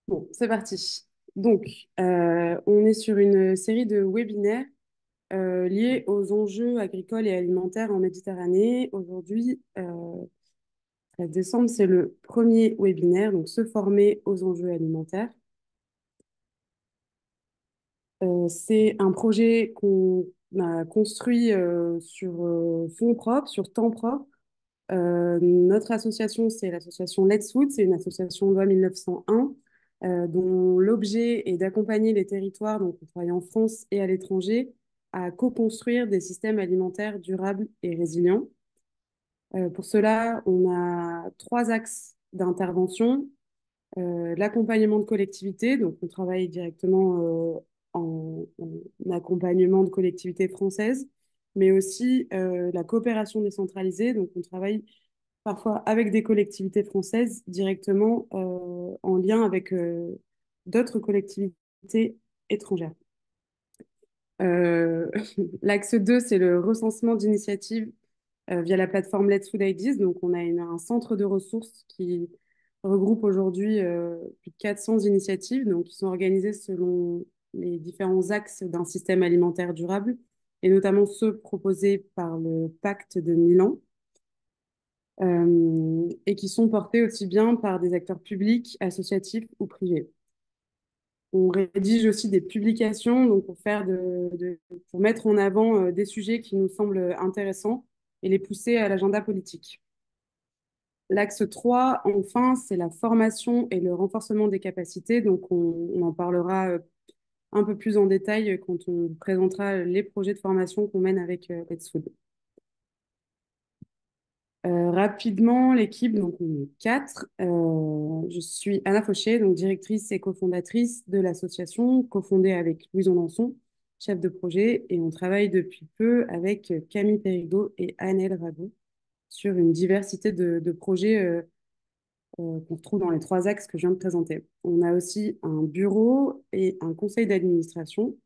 Bon, c'est parti. Donc, on est sur une série de webinaires liés aux enjeux agricoles et alimentaires en Méditerranée. Aujourd'hui, 13 décembre, c'est le premier webinaire, donc se former aux enjeux alimentaires. C'est un projet qu'on a construit sur fonds propres, sur temps propre. Notre association, c'est l'association Let's Food, c'est une association loi 1901, dont l'objet est d'accompagner les territoires, donc on travaille en France et à l'étranger, à co-construire des systèmes alimentaires durables et résilients. Pour cela, on a trois axes d'intervention. L'accompagnement de collectivités, donc on travaille directement en accompagnement de collectivités françaises, mais aussi la coopération décentralisée, donc on travaille parfois avec des collectivités françaises directement en lien avec d'autres collectivités étrangères. Euh, L'axe 2, c'est le recensement d'initiatives via la plateforme Let's Food Ideas. Donc, on a un centre de ressources qui regroupe aujourd'hui plus de 400 initiatives, donc, qui sont organisées selon les différents axes d'un système alimentaire durable, et notamment ceux proposés par le Pacte de Milan et qui sont portés aussi bien par des acteurs publics, associatifs ou privés. On rédige aussi des publications donc pour mettre en avant des sujets qui nous semblent intéressants et les pousser à l'agenda politique. L'axe 3, enfin, c'est la formation et le renforcement des capacités. Donc, on en parlera un peu plus en détail quand on présentera les projets de formation qu'on mène avec Let's Food. Rapidement, l'équipe, donc on est quatre. Je suis Anna Fauché, donc directrice et cofondatrice de l'association, cofondée avec Louison Lançon, chef de projet, et on travaille depuis peu avec Camille Périgot et Annelle Rago sur une diversité de projets qu'on retrouve dans les trois axes que je viens de présenter. On a aussi un bureau et un conseil d'administration,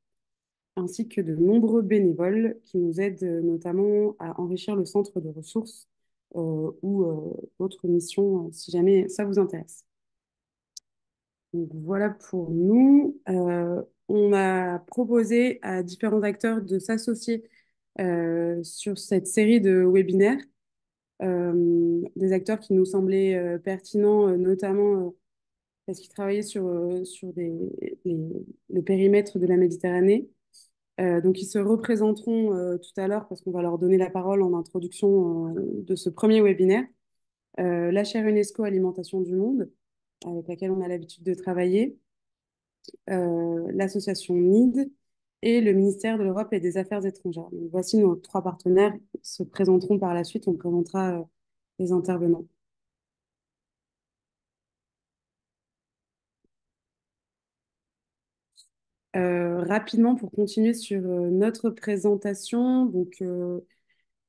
ainsi que de nombreux bénévoles qui nous aident notamment à enrichir le centre de ressources ou autres missions, si jamais ça vous intéresse. Donc, voilà pour nous. On a proposé à différents acteurs de s'associer sur cette série de webinaires, des acteurs qui nous semblaient pertinents, notamment parce qu'ils travaillaient sur le périmètre de la Méditerranée. Donc, ils se représenteront tout à l'heure parce qu'on va leur donner la parole en introduction de ce premier webinaire. La chaire UNESCO Alimentation du Monde, avec laquelle on a l'habitude de travailler, l'association NID et le ministère de l'Europe et des Affaires étrangères. Donc, voici nos trois partenaires qui se présenteront par la suite. On présentera les intervenants. Rapidement, pour continuer sur notre présentation, donc,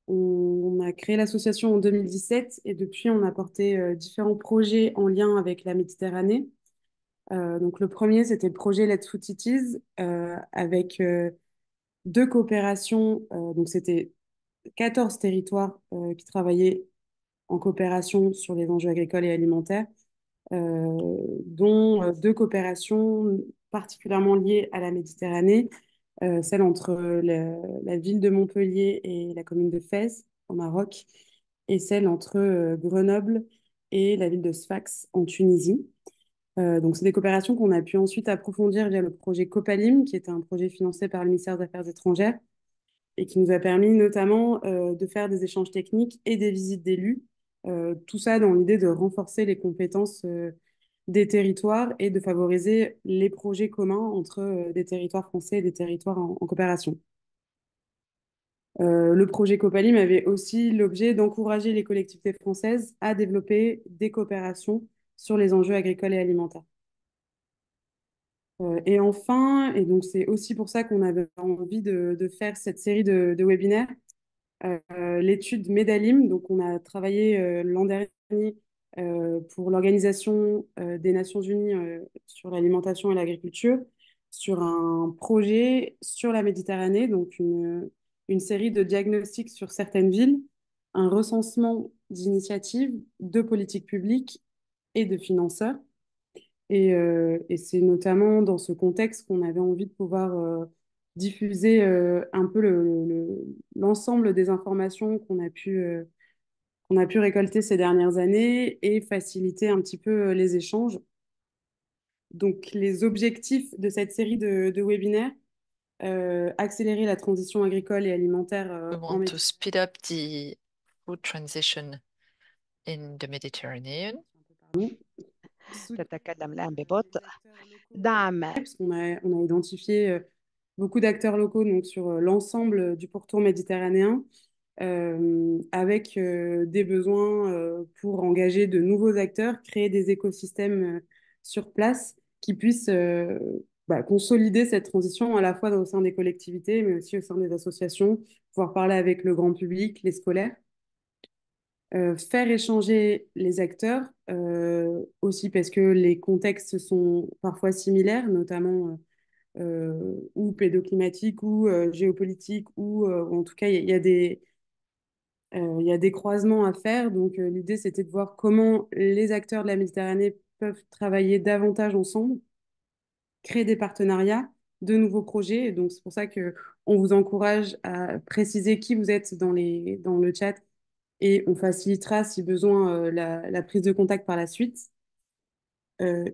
on a créé l'association en 2017 et depuis, on a porté différents projets en lien avec la Méditerranée. Donc, le premier, c'était le projet Let's Food Cities avec deux coopérations. Donc, c'était 14 territoires qui travaillaient en coopération sur les enjeux agricoles et alimentaires, dont deux coopérations particulièrement liées à la Méditerranée, celle entre la ville de Montpellier et la commune de Fès, au Maroc, et celle entre Grenoble et la ville de Sfax, en Tunisie. Donc, c'est des coopérations qu'on a pu ensuite approfondir via le projet Copalim, qui était un projet financé par le ministère des Affaires étrangères et qui nous a permis notamment de faire des échanges techniques et des visites d'élus. Tout ça dans l'idée de renforcer les compétences des territoires et de favoriser les projets communs entre des territoires français et des territoires en coopération. Le projet Copalim avait aussi l'objet d'encourager les collectivités françaises à développer des coopérations sur les enjeux agricoles et alimentaires. Et enfin, et donc c'est aussi pour ça qu'on avait envie de faire cette série de webinaires, l'étude Medalim. Donc on a travaillé l'an dernier pour l'Organisation des Nations Unies sur l'alimentation et l'agriculture, sur un projet sur la Méditerranée, donc une série de diagnostics sur certaines villes, un recensement d'initiatives, de politiques publiques et de financeurs Et c'est notamment dans ce contexte qu'on avait envie de pouvoir diffuser un peu l'ensemble des informations qu'on a pu récolter ces dernières années et faciliter un petit peu les échanges. Donc, les objectifs de cette série de webinaires, accélérer la transition agricole et alimentaire We en want to Méditerranée. speed up the food transition in the Mediterranean. Soutenir تتكلم الآن ببطء. les acteurs locaux, دعم parce on a identifié beaucoup d'acteurs locaux donc, sur l'ensemble du pourtour méditerranéen, avec des besoins pour engager de nouveaux acteurs, créer des écosystèmes sur place qui puissent consolider cette transition à la fois au sein des collectivités, mais aussi au sein des associations, pouvoir parler avec le grand public, les scolaires. Faire échanger les acteurs, aussi parce que les contextes sont parfois similaires, notamment ou pédoclimatiques ou géopolitiques, ou en tout cas, il y a des croisements à faire. Donc, l'idée, c'était de voir comment les acteurs de la Méditerranée peuvent travailler davantage ensemble, créer des partenariats, de nouveaux projets. Et donc, c'est pour ça que on vous encourage à préciser qui vous êtes dans le chat et on facilitera, si besoin, la prise de contact par la suite.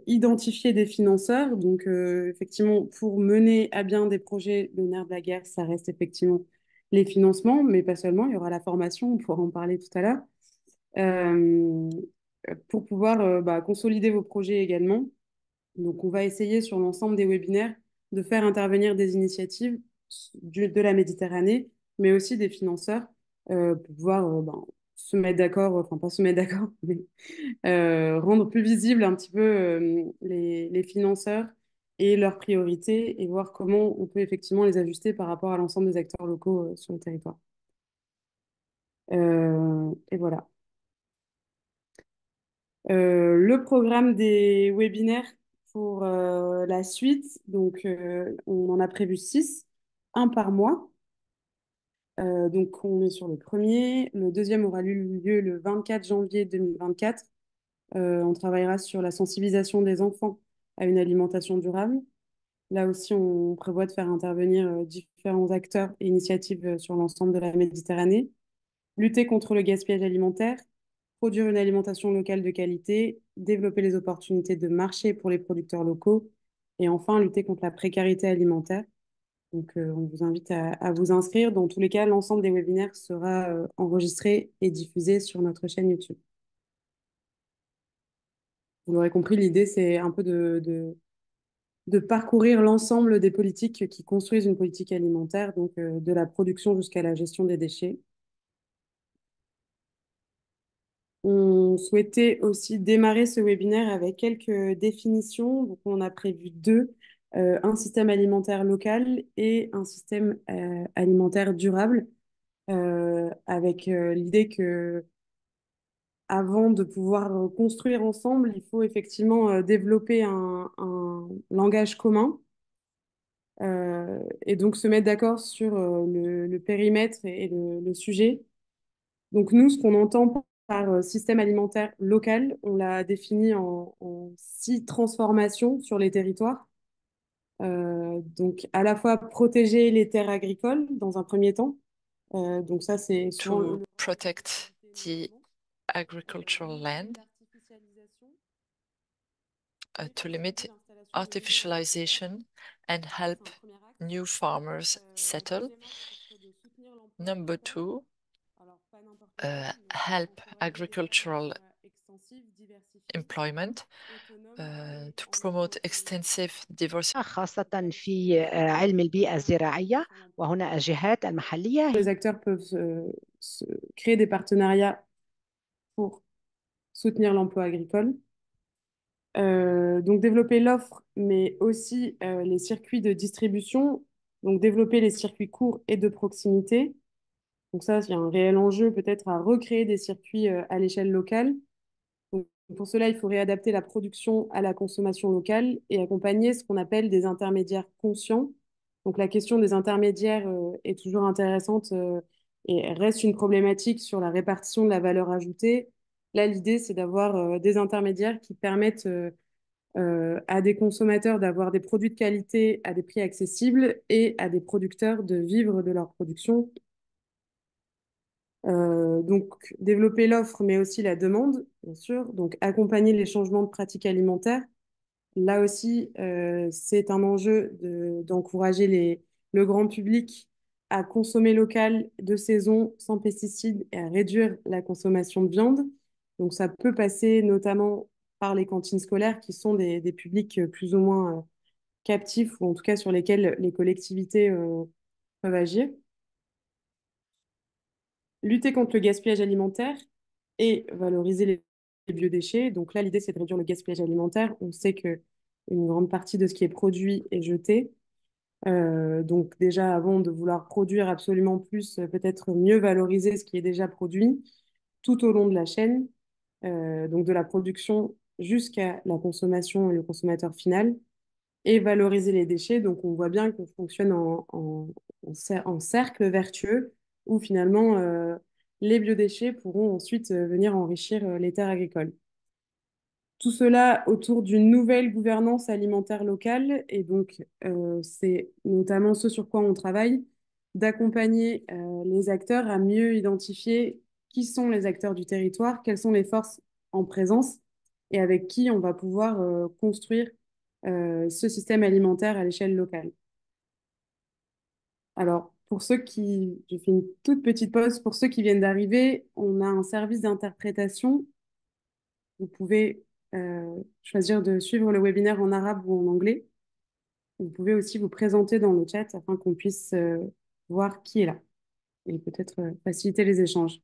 Identifier des financeurs. Donc, effectivement, pour mener à bien des projets, le nerf de la guerre, ça reste effectivement les financements, mais pas seulement. Il y aura la formation, on pourra en parler tout à l'heure. Euh, pour pouvoir consolider vos projets également. Donc, on va essayer sur l'ensemble des webinaires de faire intervenir des initiatives de la Méditerranée, mais aussi des financeurs pour pouvoir se mettre d'accord, enfin pas se mettre d'accord, mais rendre plus visible un petit peu les financeurs et leurs priorités et voir comment on peut effectivement les ajuster par rapport à l'ensemble des acteurs locaux sur le territoire. Et voilà. Le programme des webinaires pour la suite, donc on en a prévu 6, un par mois. Donc on est sur le premier. Le deuxième aura lieu le 24 janvier 2024. On travaillera sur la sensibilisation des enfants à une alimentation durable. Là aussi, on prévoit de faire intervenir différents acteurs et initiatives sur l'ensemble de la Méditerranée. Lutter contre le gaspillage alimentaire, produire une alimentation locale de qualité, développer les opportunités de marché pour les producteurs locaux et enfin lutter contre la précarité alimentaire. Donc, on vous invite à vous inscrire. Dans tous les cas, l'ensemble des webinaires sera enregistré et diffusé sur notre chaîne YouTube. Vous l'aurez compris, l'idée, c'est un peu de parcourir l'ensemble des politiques qui construisent une politique alimentaire, donc de la production jusqu'à la gestion des déchets. On souhaitait aussi démarrer ce webinaire avec quelques définitions. Donc, on a prévu deux, un système alimentaire local et un système alimentaire durable, avec l'idée que avant de pouvoir construire ensemble, il faut effectivement développer un langage commun et donc se mettre d'accord sur le périmètre et le sujet. Donc nous, ce qu'on entend par système alimentaire local, on l'a défini en 6 transformations sur les territoires. Donc à la fois protéger les terres agricoles dans un premier temps. Donc ça, c'est souvent To le protect the notamment. agricultural Limiter land, l'artificialisation et to faciliter limit l'installation de nouveaux agriculteurs. artificialization and Ça, c'est help un premier axe. new farmers Le settle. deuxième axe, ce serait de soutenir l'emploi Number agricole. two, Alors, pas n'importe lequel, mais help encourager les formes agricultural d'emploi extensives, diversifiées, employment, autonomes et to en lien promote avec l'environnement. extensive diversification. خاصة Là aussi, في on travaille علم البيئة sur la الزراعية. création d'emplois. وهنا الجهات المحلية Les acteurs peuvent créer des partenariats pour soutenir l'emploi agricole. Donc développer l'offre, mais aussi les circuits de distribution. Donc développer les circuits courts et de proximité. Donc ça, il y a un réel enjeu peut-être à recréer des circuits à l'échelle locale. Donc, pour cela, il faut réadapter la production à la consommation locale et accompagner ce qu'on appelle des intermédiaires conscients. Donc la question des intermédiaires est toujours intéressante et reste une problématique sur la répartition de la valeur ajoutée. Là, l'idée, c'est d'avoir des intermédiaires qui permettent à des consommateurs d'avoir des produits de qualité à des prix accessibles et à des producteurs de vivre de leur production. Donc, développer l'offre, mais aussi la demande, bien sûr. Donc, accompagner les changements de pratiques alimentaires. Là aussi, c'est un enjeu d'encourager le grand public à consommer local, de saison, sans pesticides et à réduire la consommation de viande. Donc, ça peut passer notamment par les cantines scolaires qui sont des publics plus ou moins captifs ou en tout cas sur lesquels les collectivités peuvent agir. Lutter contre le gaspillage alimentaire et valoriser les biodéchets. Donc là, l'idée, c'est de réduire le gaspillage alimentaire. On sait que une grande partie de ce qui est produit est jeté. Donc déjà, avant de vouloir produire absolument plus, peut-être mieux valoriser ce qui est déjà produit tout au long de la chaîne, donc de la production jusqu'à la consommation et le consommateur final, et valoriser les déchets. Donc on voit bien qu'on fonctionne en cercle vertueux où finalement les biodéchets pourront ensuite venir enrichir les terres agricoles. Tout cela autour d'une nouvelle gouvernance alimentaire locale. Et donc, c'est notamment ce sur quoi on travaille, d'accompagner les acteurs à mieux identifier qui sont les acteurs du territoire, quelles sont les forces en présence et avec qui on va pouvoir construire ce système alimentaire à l'échelle locale. Alors, je fais une toute petite pause. Pour ceux qui viennent d'arriver, on a un service d'interprétation. Vous pouvez choisir de suivre le webinaire en arabe ou en anglais. Vous pouvez aussi vous présenter dans le chat afin qu'on puisse voir qui est là et peut-être faciliter les échanges.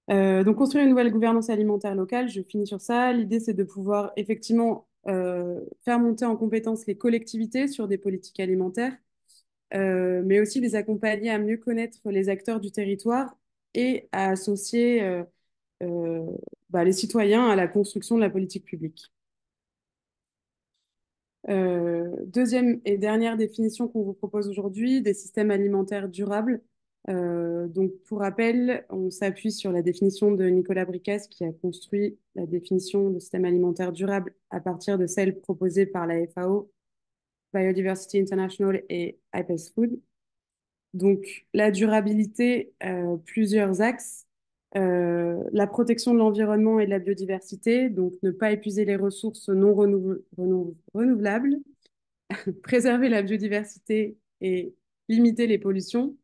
Donc, construire une nouvelle gouvernance alimentaire locale, je finis sur ça. L'idée, c'est de pouvoir effectivement faire monter en compétence les collectivités sur des politiques alimentaires, mais aussi les accompagner à mieux connaître les acteurs du territoire et à associer euh, les citoyens à la construction de la politique publique. Deuxième et dernière définition qu'on vous propose aujourd'hui, des systèmes alimentaires durables. Donc, pour rappel, on s'appuie sur la définition de Nicolas Bricasse qui a construit la définition de système alimentaire durable à partir de celle proposée par la FAO, Biodiversity International et IPES Food. Donc, la durabilité, plusieurs axes. La protection de l'environnement et de la biodiversité, donc ne pas épuiser les ressources non renouvelables, préserver la biodiversité et limiter les pollutions,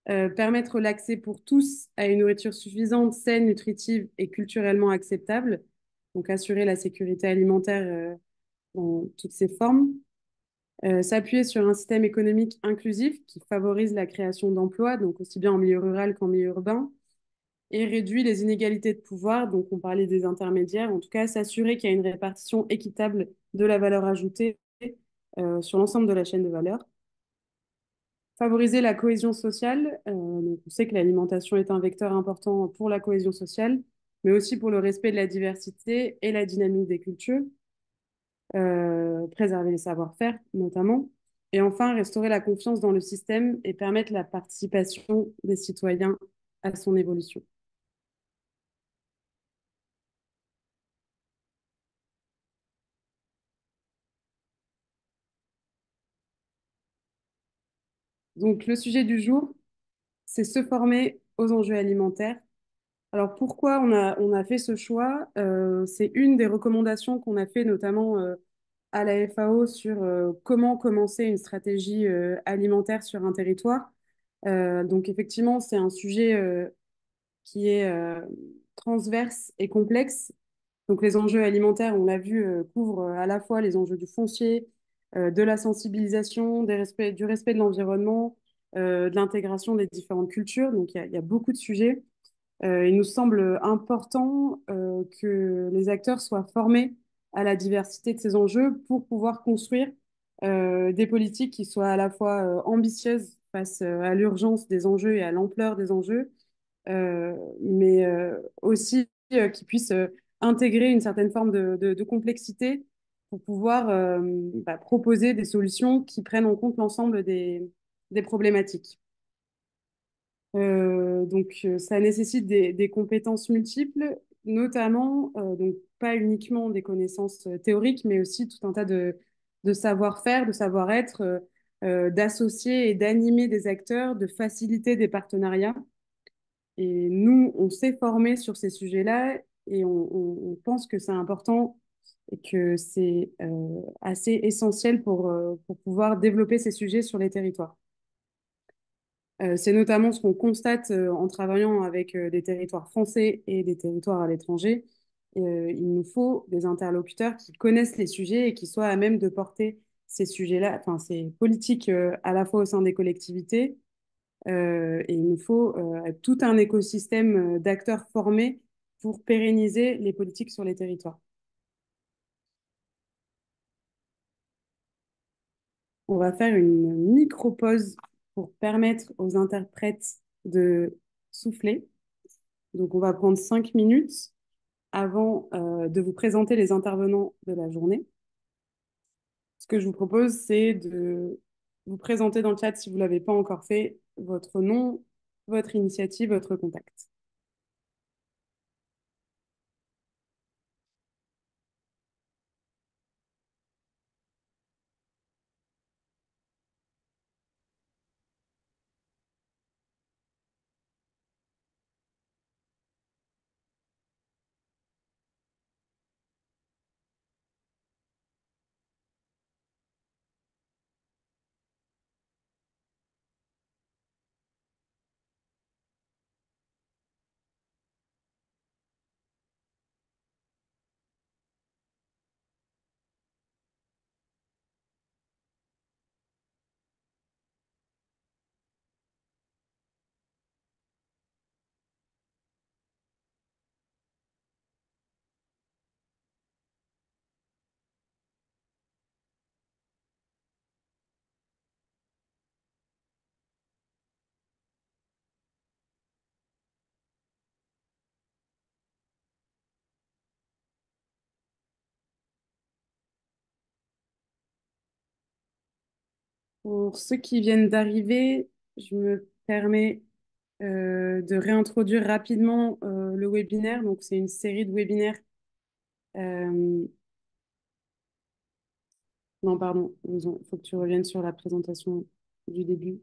permettre l'accès pour tous à une nourriture suffisante, saine, nutritive et culturellement acceptable, donc assurer la sécurité alimentaire dans toutes ses formes, s'appuyer sur un système économique inclusif qui favorise la création d'emplois, donc aussi bien en milieu rural qu'en milieu urbain, et réduit les inégalités de pouvoir, donc on parlait des intermédiaires, en tout cas s'assurer qu'il y a une répartition équitable de la valeur ajoutée sur l'ensemble de la chaîne de valeur. Favoriser la cohésion sociale, donc on sait que l'alimentation est un vecteur important pour la cohésion sociale, mais aussi pour le respect de la diversité et la dynamique des cultures. Préserver les savoir-faire notamment, et enfin restaurer la confiance dans le système et permettre la participation des citoyens à son évolution. Donc le sujet du jour, c'est se former aux enjeux alimentaires. Alors pourquoi on a fait ce choix? C'est une des recommandations qu'on a fait notamment à la FAO sur comment commencer une stratégie alimentaire sur un territoire. Donc effectivement, c'est un sujet qui est transverse et complexe. Donc les enjeux alimentaires, on l'a vu, couvrent à la fois les enjeux du foncier, de la sensibilisation, du respect de l'environnement, de l'intégration des différentes cultures. Donc il y a beaucoup de sujets. Il nous semble important que les acteurs soient formés à la diversité de ces enjeux pour pouvoir construire des politiques qui soient à la fois ambitieuses face à l'urgence des enjeux et à l'ampleur des enjeux, mais aussi qui puissent intégrer une certaine forme de complexité pour pouvoir proposer des solutions qui prennent en compte l'ensemble des problématiques. Donc, ça nécessite des compétences multiples, notamment donc, pas uniquement des connaissances théoriques, mais aussi tout un tas de savoir-faire, de savoir-être, d'associer et d'animer des acteurs, de faciliter des partenariats. Et nous, on s'est formé sur ces sujets-là et on pense que c'est important et que c'est assez essentiel pour pouvoir développer ces sujets sur les territoires. C'est notamment ce qu'on constate en travaillant avec des territoires français et des territoires à l'étranger. Il nous faut des interlocuteurs qui connaissent les sujets et qui soient à même de porter ces sujets-là, enfin ces politiques à la fois au sein des collectivités. Et il nous faut tout un écosystème d'acteurs formés pour pérenniser les politiques sur les territoires. On va faire une micro-pause pour permettre aux interprètes de souffler. Donc, on va prendre 5 minutes avant de vous présenter les intervenants de la journée. Ce que je vous propose, c'est de vous présenter dans le chat, si vous ne l'avez pas encore fait, votre nom, votre initiative, votre contact. Pour ceux qui viennent d'arriver, je me permets de réintroduire rapidement le webinaire. Donc, c'est une série de webinaires. euh, Non, pardon, il faut que tu reviennes sur la présentation du début,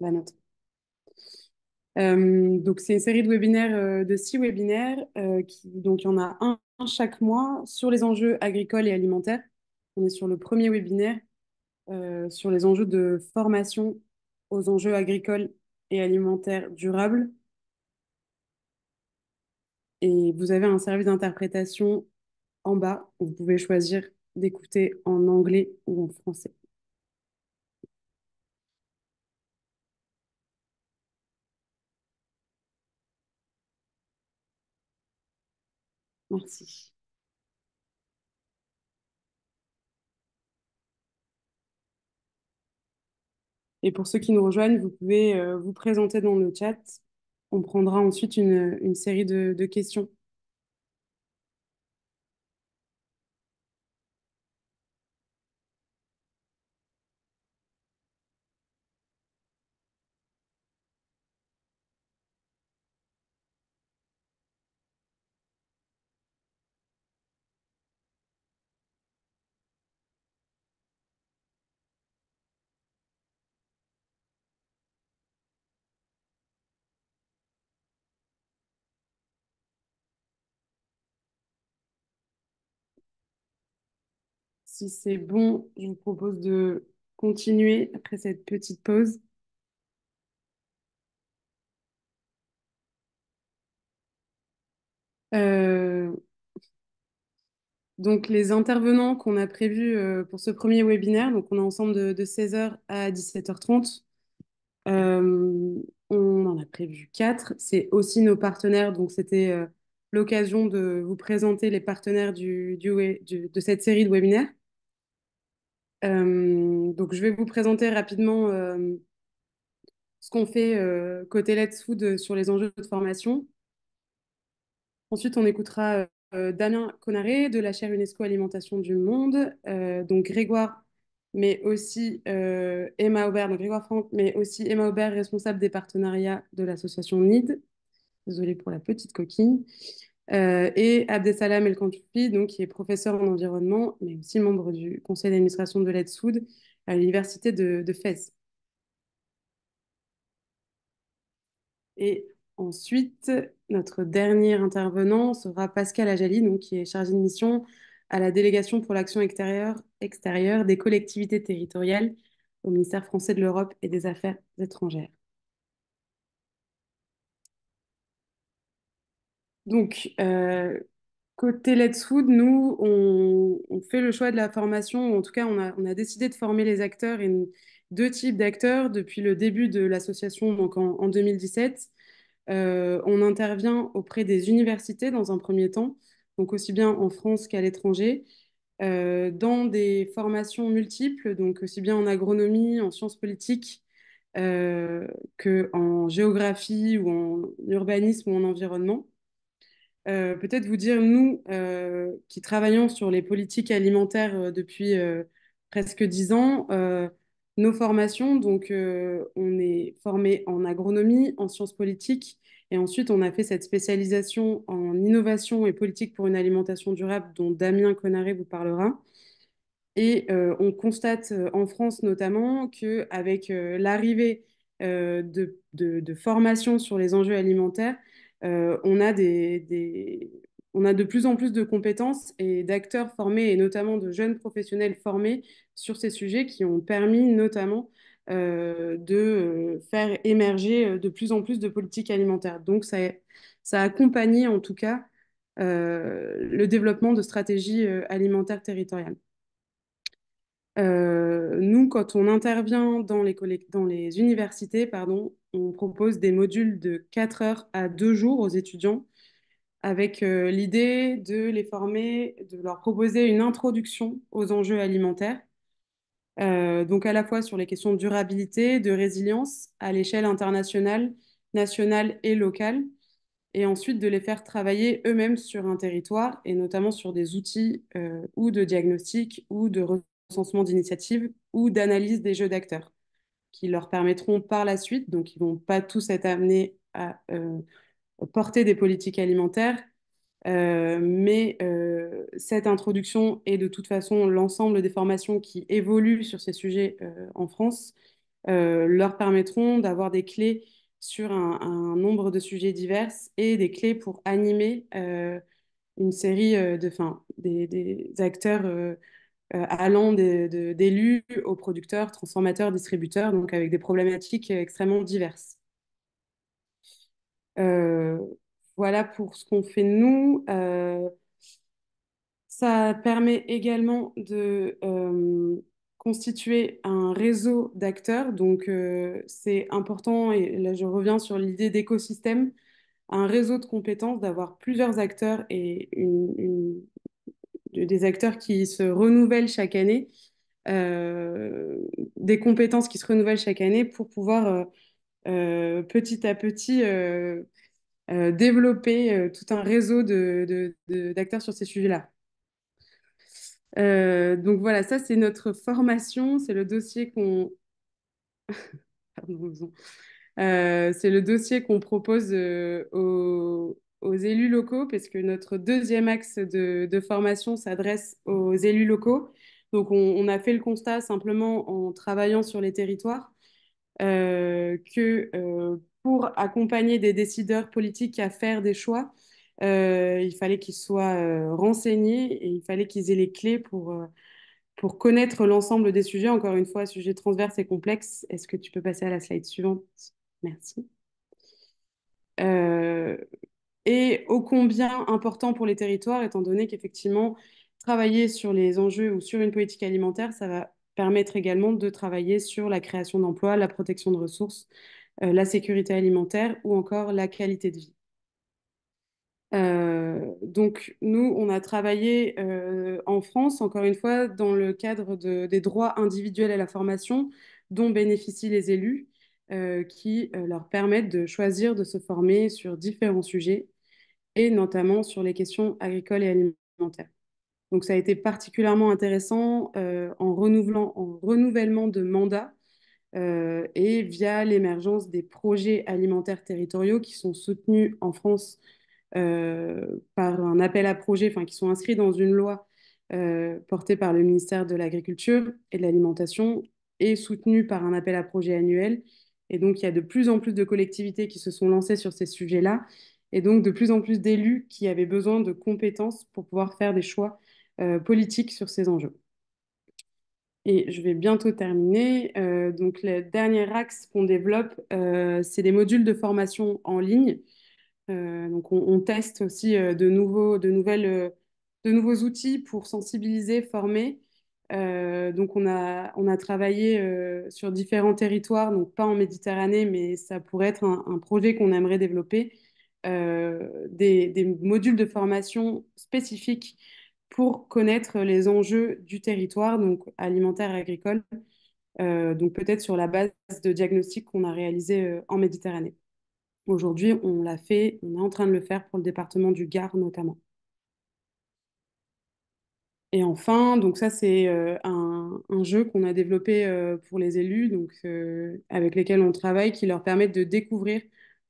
la note. Donc, c'est une série de webinaires, de 6 webinaires, donc il y en a un chaque mois sur les enjeux agricoles et alimentaires. On est sur le premier webinaire sur les enjeux de formation aux enjeux agricoles et alimentaires durables. Et vous avez un service d'interprétation en bas où vous pouvez choisir d'écouter en anglais ou en français. Merci. Et pour ceux qui nous rejoignent, vous pouvez vous présenter dans le chat. On prendra ensuite une série de questions. Si c'est bon, je vous propose de continuer après cette petite pause. Euh, donc, les intervenants qu'on a prévus pour ce premier webinaire, donc on est ensemble de 16 h à 17 h 30. On en a prévu 4. C'est aussi nos partenaires, donc c'était l'occasion de vous présenter les partenaires de cette série de webinaires. Donc, je vais vous présenter rapidement ce qu'on fait côté Let's Food sur les enjeux de formation. Ensuite, on écoutera Damien Conaré de la chaire UNESCO Alimentation du Monde, donc Grégoire, mais aussi Emma Aubert, donc Grégoire Franck, mais aussi Emma Aubert, responsable des partenariats de l'association NID. Désolée pour la petite coquille. et Abdesalam El-Kantoufi, donc, qui est professeur en environnement, mais aussi membre du conseil d'administration de l'ETSOUD à l'université de Fès. Et ensuite, notre dernier intervenant sera Pascal Ajali, donc, qui est chargé de mission à la délégation pour l'action extérieure des collectivités territoriales au ministère français de l'Europe et des Affaires étrangères. Donc, côté Let's Food, nous, on fait le choix de la formation, ou en tout cas, on a décidé de former les acteurs et deux types d'acteurs depuis le début de l'association, donc en 2017. On intervient auprès des universités dans un premier temps, donc aussi bien en France qu'à l'étranger, dans des formations multiples, donc aussi bien en agronomie, en sciences politiques, qu'en géographie ou en urbanisme ou en environnement. Peut-être vous dire, nous, qui travaillons sur les politiques alimentaires depuis presque 10 ans, nos formations, donc on est formé en agronomie, en sciences politiques, et ensuite on a fait cette spécialisation en innovation et politique pour une alimentation durable dont Damien Conaré vous parlera. Et on constate en France notamment qu'avec l'arrivée de formations sur les enjeux alimentaires, on a on a de plus en plus de compétences et d'acteurs formés, et notamment de jeunes professionnels formés sur ces sujets qui ont permis notamment de faire émerger de plus en plus de politiques alimentaires. Donc ça a accompagné en tout cas le développement de stratégies alimentaires territoriales. Nous, quand on intervient dans les universités, pardon, on propose des modules de 4 heures à 2 jours aux étudiants avec l'idée de les former, de leur proposer une introduction aux enjeux alimentaires, donc à la fois sur les questions de durabilité, de résilience à l'échelle internationale, nationale et locale, et ensuite de les faire travailler eux-mêmes sur un territoire et notamment sur des outils ou de diagnostic ou de recensement d'initiatives ou d'analyse des jeux d'acteurs qui leur permettront par la suite, donc ils ne vont pas tous être amenés à porter des politiques alimentaires, mais cette introduction et de toute façon l'ensemble des formations qui évoluent sur ces sujets en France leur permettront d'avoir des clés sur un nombre de sujets divers et des clés pour animer une série des acteurs allant d'élus aux producteurs, transformateurs, distributeurs, donc avec des problématiques extrêmement diverses. Euh, voilà pour ce qu'on fait nous. Ça permet également de constituer un réseau d'acteurs. Donc, c'est important, et là, je reviens sur l'idée d'écosystème, un réseau de compétences, d'avoir plusieurs acteurs et des acteurs qui se renouvellent chaque année, euh, des compétences qui se renouvellent chaque année pour pouvoir petit à petit développer tout un réseau d'acteurs sur ces sujets-là. Donc voilà, ça c'est notre formation, c'est le dossier qu'on pardon, c'est le dossier qu'on propose aux élus locaux, parce que notre deuxième axe de formation s'adresse aux élus locaux. Donc on a fait le constat simplement en travaillant sur les territoires que pour accompagner des décideurs politiques à faire des choix, il fallait qu'ils soient renseignés et il fallait qu'ils aient les clés pour connaître l'ensemble des sujets. Encore une fois, sujet transverse et complexe. Est-ce que tu peux passer à la slide suivante? Merci. Euh, et ô combien important pour les territoires, étant donné qu'effectivement, travailler sur les enjeux ou sur une politique alimentaire, ça va permettre également de travailler sur la création d'emplois, la protection de ressources, la sécurité alimentaire ou encore la qualité de vie. Donc, nous, on a travaillé en France, encore une fois, dans le cadre des droits individuels à la formation dont bénéficient les élus, qui leur permettent de choisir de se former sur différents sujets et notamment sur les questions agricoles et alimentaires. Donc, ça a été particulièrement intéressant en renouvellement de mandats et via l'émergence des projets alimentaires territoriaux qui sont soutenus en France par un appel à projet, enfin qui sont inscrits dans une loi portée par le ministère de l'Agriculture et de l'Alimentation et soutenus par un appel à projet annuel. Et donc, il y a de plus en plus de collectivités qui se sont lancées sur ces sujets-là et donc de plus en plus d'élus qui avaient besoin de compétences pour pouvoir faire des choix politiques sur ces enjeux. Et je vais bientôt terminer. Donc, le dernier axe qu'on développe, c'est des modules de formation en ligne. Donc, on teste aussi de nouveaux outils pour sensibiliser, former. Donc, on a travaillé sur différents territoires, donc pas en Méditerranée, mais ça pourrait être un projet qu'on aimerait développer, des modules de formation spécifiques pour connaître les enjeux du territoire, donc alimentaire et agricole, donc peut-être sur la base de diagnostics qu'on a réalisés en Méditerranée. Aujourd'hui, on l'a fait, on est en train de le faire pour le département du Gard notamment. Et enfin, donc ça c'est un jeu qu'on a développé pour les élus, donc avec lesquels on travaille, qui leur permettent de découvrir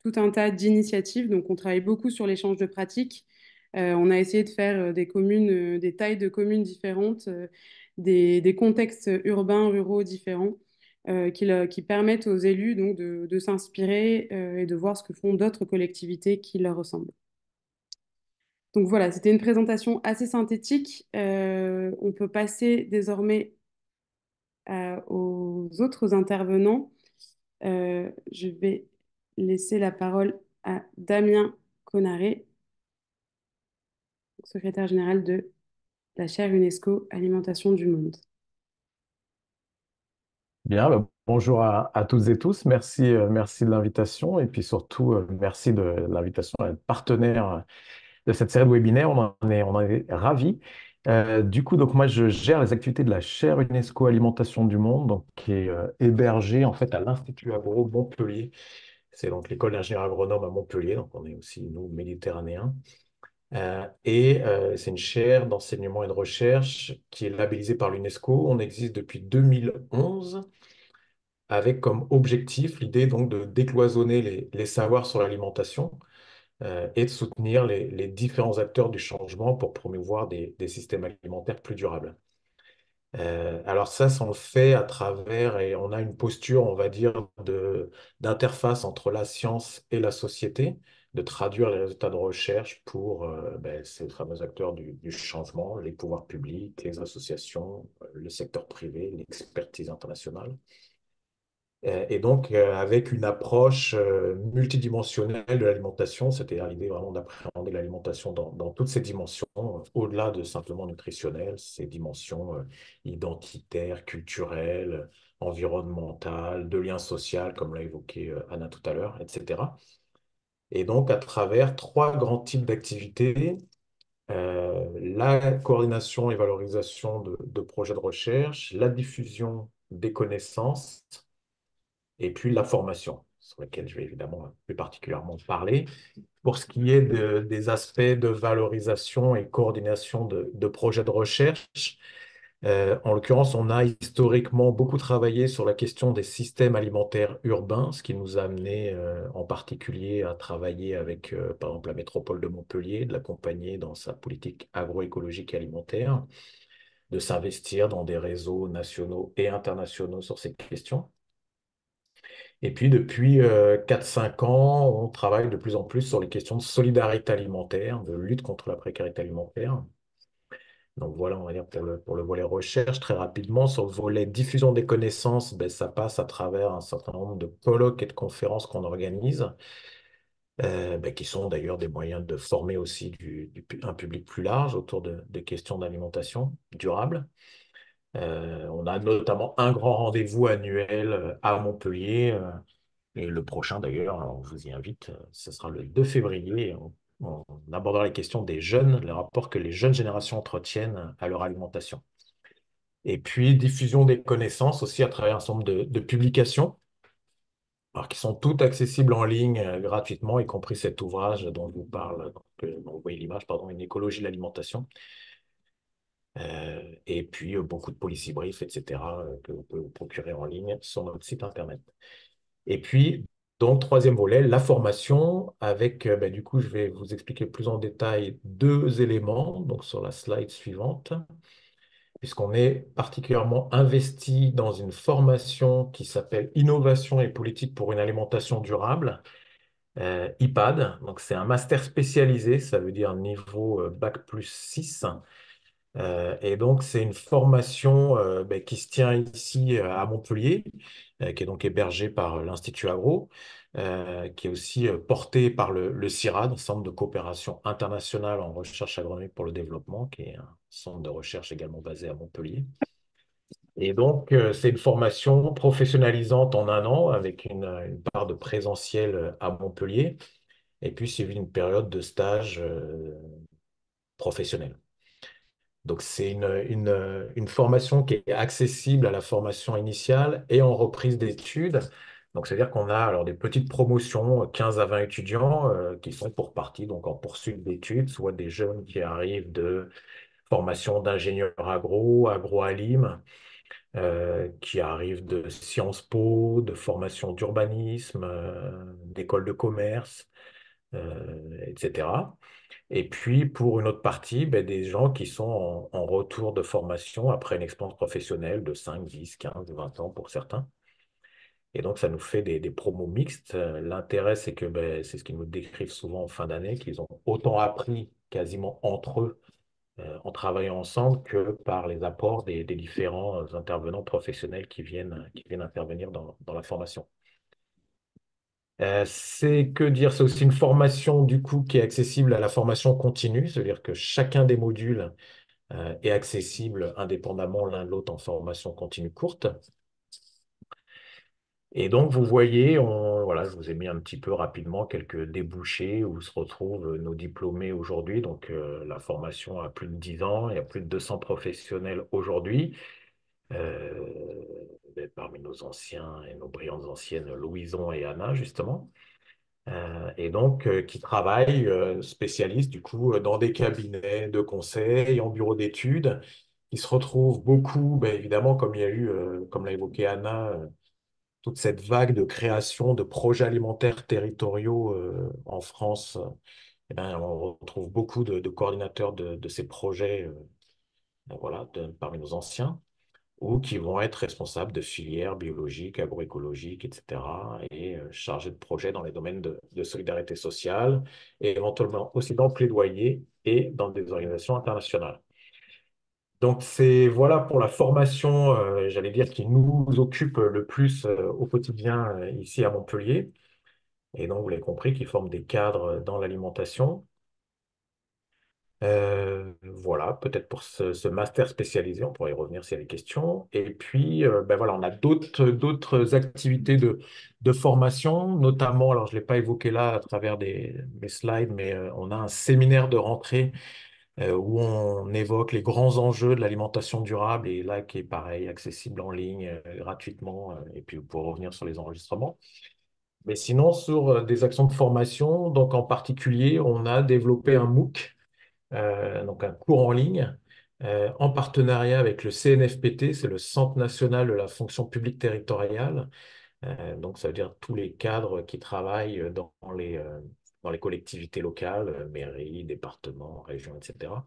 tout un tas d'initiatives. Donc on travaille beaucoup sur l'échange de pratiques. On a essayé de faire des communes, des tailles de communes différentes, des contextes urbains, ruraux différents, qui permettent aux élus donc de s'inspirer et de voir ce que font d'autres collectivités qui leur ressemblent. Donc voilà, c'était une présentation assez synthétique. On peut passer désormais aux autres intervenants. Je vais laisser la parole à Damien Conaré, secrétaire général de la chaire UNESCO Alimentation du Monde. Bien, bonjour à toutes et tous. Merci, merci de l'invitation et puis surtout, merci de l'invitation à être partenaire de cette série de webinaires. On en est ravis. Du coup, donc moi, je gère les activités de la chaire UNESCO Alimentation du Monde, donc, qui est hébergée en fait à l'Institut Agro Montpellier. C'est donc l'école d'ingénieurs agronomes à Montpellier, donc on est aussi, nous, méditerranéens. C'est une chaire d'enseignement et de recherche qui est labellisée par l'UNESCO. On existe depuis 2011 avec comme objectif l'idée donc de décloisonner les savoirs sur l'alimentation et de soutenir les différents acteurs du changement pour promouvoir des systèmes alimentaires plus durables. Alors ça on le fait à travers, et on a une posture, on va dire, d'interface entre la science et la société, de traduire les résultats de recherche pour ces fameux acteurs du changement, les pouvoirs publics, les associations, le secteur privé, l'expertise internationale. Et donc, avec une approche multidimensionnelle de l'alimentation, c'est-à-dire l'idée vraiment d'appréhender l'alimentation dans toutes ses dimensions, au-delà de simplement nutritionnelles, ces dimensions identitaires, culturelles, environnementales, de lien social, comme l'a évoqué Anna tout à l'heure, etc. Et donc, à travers trois grands types d'activités, la coordination et valorisation de projets de recherche, la diffusion des connaissances, et puis la formation, sur laquelle je vais évidemment plus particulièrement parler. Pour ce qui est des aspects de valorisation et coordination de projets de recherche, en l'occurrence, on a historiquement beaucoup travaillé sur la question des systèmes alimentaires urbains, ce qui nous a amené en particulier à travailler avec, par exemple, la métropole de Montpellier, de l'accompagner dans sa politique agroécologique et alimentaire, de s'investir dans des réseaux nationaux et internationaux sur ces questions. Et puis, depuis 4-5 ans, on travaille de plus en plus sur les questions de solidarité alimentaire, de lutte contre la précarité alimentaire. Donc voilà, on va dire pour le volet recherche, très rapidement. Sur le volet diffusion des connaissances, ça passe à travers un certain nombre de colloques et de conférences qu'on organise, qui sont d'ailleurs des moyens de former aussi un public plus large autour de questions d'alimentation durable. On a notamment un grand rendez-vous annuel à Montpellier. Et le prochain, d'ailleurs, on vous y invite, ce sera le 2 février. On abordera les questions des jeunes, les rapports que les jeunes générations entretiennent à leur alimentation. Et puis, diffusion des connaissances aussi à travers un certain nombre de publications, alors, qui sont toutes accessibles en ligne gratuitement, y compris cet ouvrage dont je vous parle, dont vous voyez l'image, pardon, Une écologie de l'alimentation. Et puis, beaucoup de policy briefs, etc., que vous pouvez vous procurer en ligne sur notre site Internet. Et puis, Donc, troisième volet, la formation, avec, du coup, je vais vous expliquer plus en détail deux éléments, donc sur la slide suivante, puisqu'on est particulièrement investi dans une formation qui s'appelle Innovation et politique pour une alimentation durable, IPAD. Donc, c'est un master spécialisé, ça veut dire niveau Bac+6. Et donc, c'est une formation qui se tient ici à Montpellier, qui est donc hébergée par l'Institut Agro, qui est aussi portée par le CIRAD, Centre de coopération internationale en recherche agronomique pour le développement, qui est un centre de recherche également basé à Montpellier. Et donc, c'est une formation professionnalisante en un an, avec une part de présentiel à Montpellier, et puis suivi d'une période de stage professionnel. Donc, c'est une formation qui est accessible à la formation initiale et en reprise d'études. Donc, c'est-à-dire qu'on a alors des petites promotions, 15 à 20 étudiants, qui sont pour partie donc en poursuite d'études, soit des jeunes qui arrivent de formation d'ingénieur agro, agroalim, qui arrivent de Sciences Po, de formation d'urbanisme, d'école de commerce, etc. Et puis, pour une autre partie, des gens qui sont en retour de formation après une expérience professionnelle de 5, 10, 15, 20 ans pour certains. Et donc, ça nous fait des promos mixtes. L'intérêt, c'est que c'est ce qu'ils nous décrivent souvent en fin d'année, qu'ils ont autant appris quasiment entre eux en travaillant ensemble que par les apports des différents intervenants professionnels qui viennent intervenir dans la formation. C'est que dire, c'est aussi une formation du coup qui est accessible à la formation continue, c'est-à-dire que chacun des modules est accessible indépendamment l'un de l'autre en formation continue courte. Et donc vous voyez, voilà, je vous ai mis un petit peu rapidement quelques débouchés où se retrouvent nos diplômés aujourd'hui. Donc la formation a plus de 10 ans, il y a plus de 200 professionnels aujourd'hui. Parmi nos anciens et nos brillantes anciennes, Louison et Anna, justement. Et donc qui travaillent, spécialistes du coup, dans des cabinets de conseil, en bureau d'études, qui se retrouvent beaucoup, évidemment, comme il y a eu, comme l'a évoqué Anna, toute cette vague de création de projets alimentaires territoriaux en France. On retrouve beaucoup de coordinateurs de ces projets, voilà, parmi nos anciens, ou qui vont être responsables de filières biologiques, agroécologiques, etc., et chargés de projets dans les domaines de solidarité sociale, et éventuellement aussi dans le plaidoyer et dans des organisations internationales. Donc, voilà pour la formation, j'allais dire, qui nous occupe le plus au quotidien ici à Montpellier. Et donc, vous l'avez compris, qui forment des cadres dans l'alimentation. Voilà, peut-être pour ce master spécialisé, on pourrait y revenir s'il y a des questions. Et puis, voilà, on a d'autres activités de formation, notamment, alors je ne l'ai pas évoqué là à travers mes slides, mais on a un séminaire de rentrée où on évoque les grands enjeux de l'alimentation durable, et là, qui est pareil, accessible en ligne, gratuitement, et puis vous pourrez revenir sur les enregistrements. Mais sinon, sur des actions de formation, donc en particulier, on a développé un MOOC, donc un cours en ligne, en partenariat avec le CNFPT, c'est le Centre national de la fonction publique territoriale. Donc, ça veut dire tous les cadres qui travaillent dans les collectivités locales, mairies, départements, régions, etc.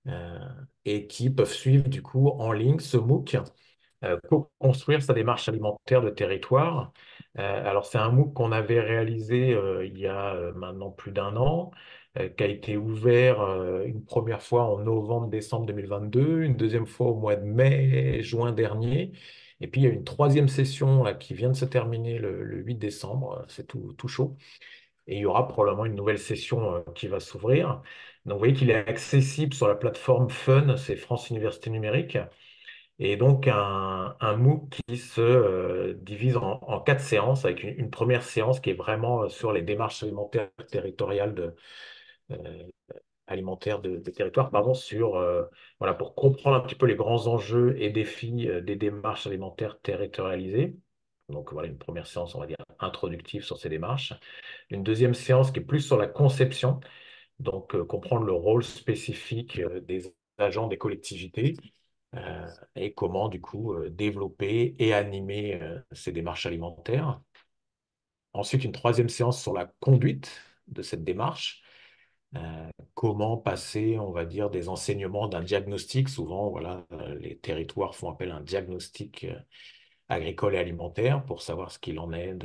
euh, et qui peuvent suivre du coup en ligne ce MOOC, co-construire sa démarche alimentaire de territoire. Alors, c'est un MOOC qu'on avait réalisé il y a maintenant plus d'un an, qui a été ouvert une première fois en novembre-décembre 2022, une deuxième fois au mois de mai-juin dernier. Et puis, il y a une troisième session là, qui vient de se terminer le 8 décembre. C'est tout chaud. Et il y aura probablement une nouvelle session qui va s'ouvrir. Donc, vous voyez qu'il est accessible sur la plateforme Fun, c'est France Université Numérique. Et donc, un MOOC qui se divise en 4 séances, avec une première séance qui est vraiment sur les démarches alimentaires territoriales euh, alimentaires des territoires, pardon, voilà, pour comprendre un petit peu les grands enjeux et défis des démarches alimentaires territorialisées. Donc, voilà, une première séance, on va dire, introductive sur ces démarches. Une deuxième séance qui est plus sur la conception, donc comprendre le rôle spécifique des agents des collectivités, et comment, du coup, développer et animer ces démarches alimentaires. Ensuite, une troisième séance sur la conduite de cette démarche. Comment passer, on va dire, des enseignements d'un diagnostic. Souvent, voilà, les territoires font appel à un diagnostic agricole et alimentaire pour savoir ce qu'il en est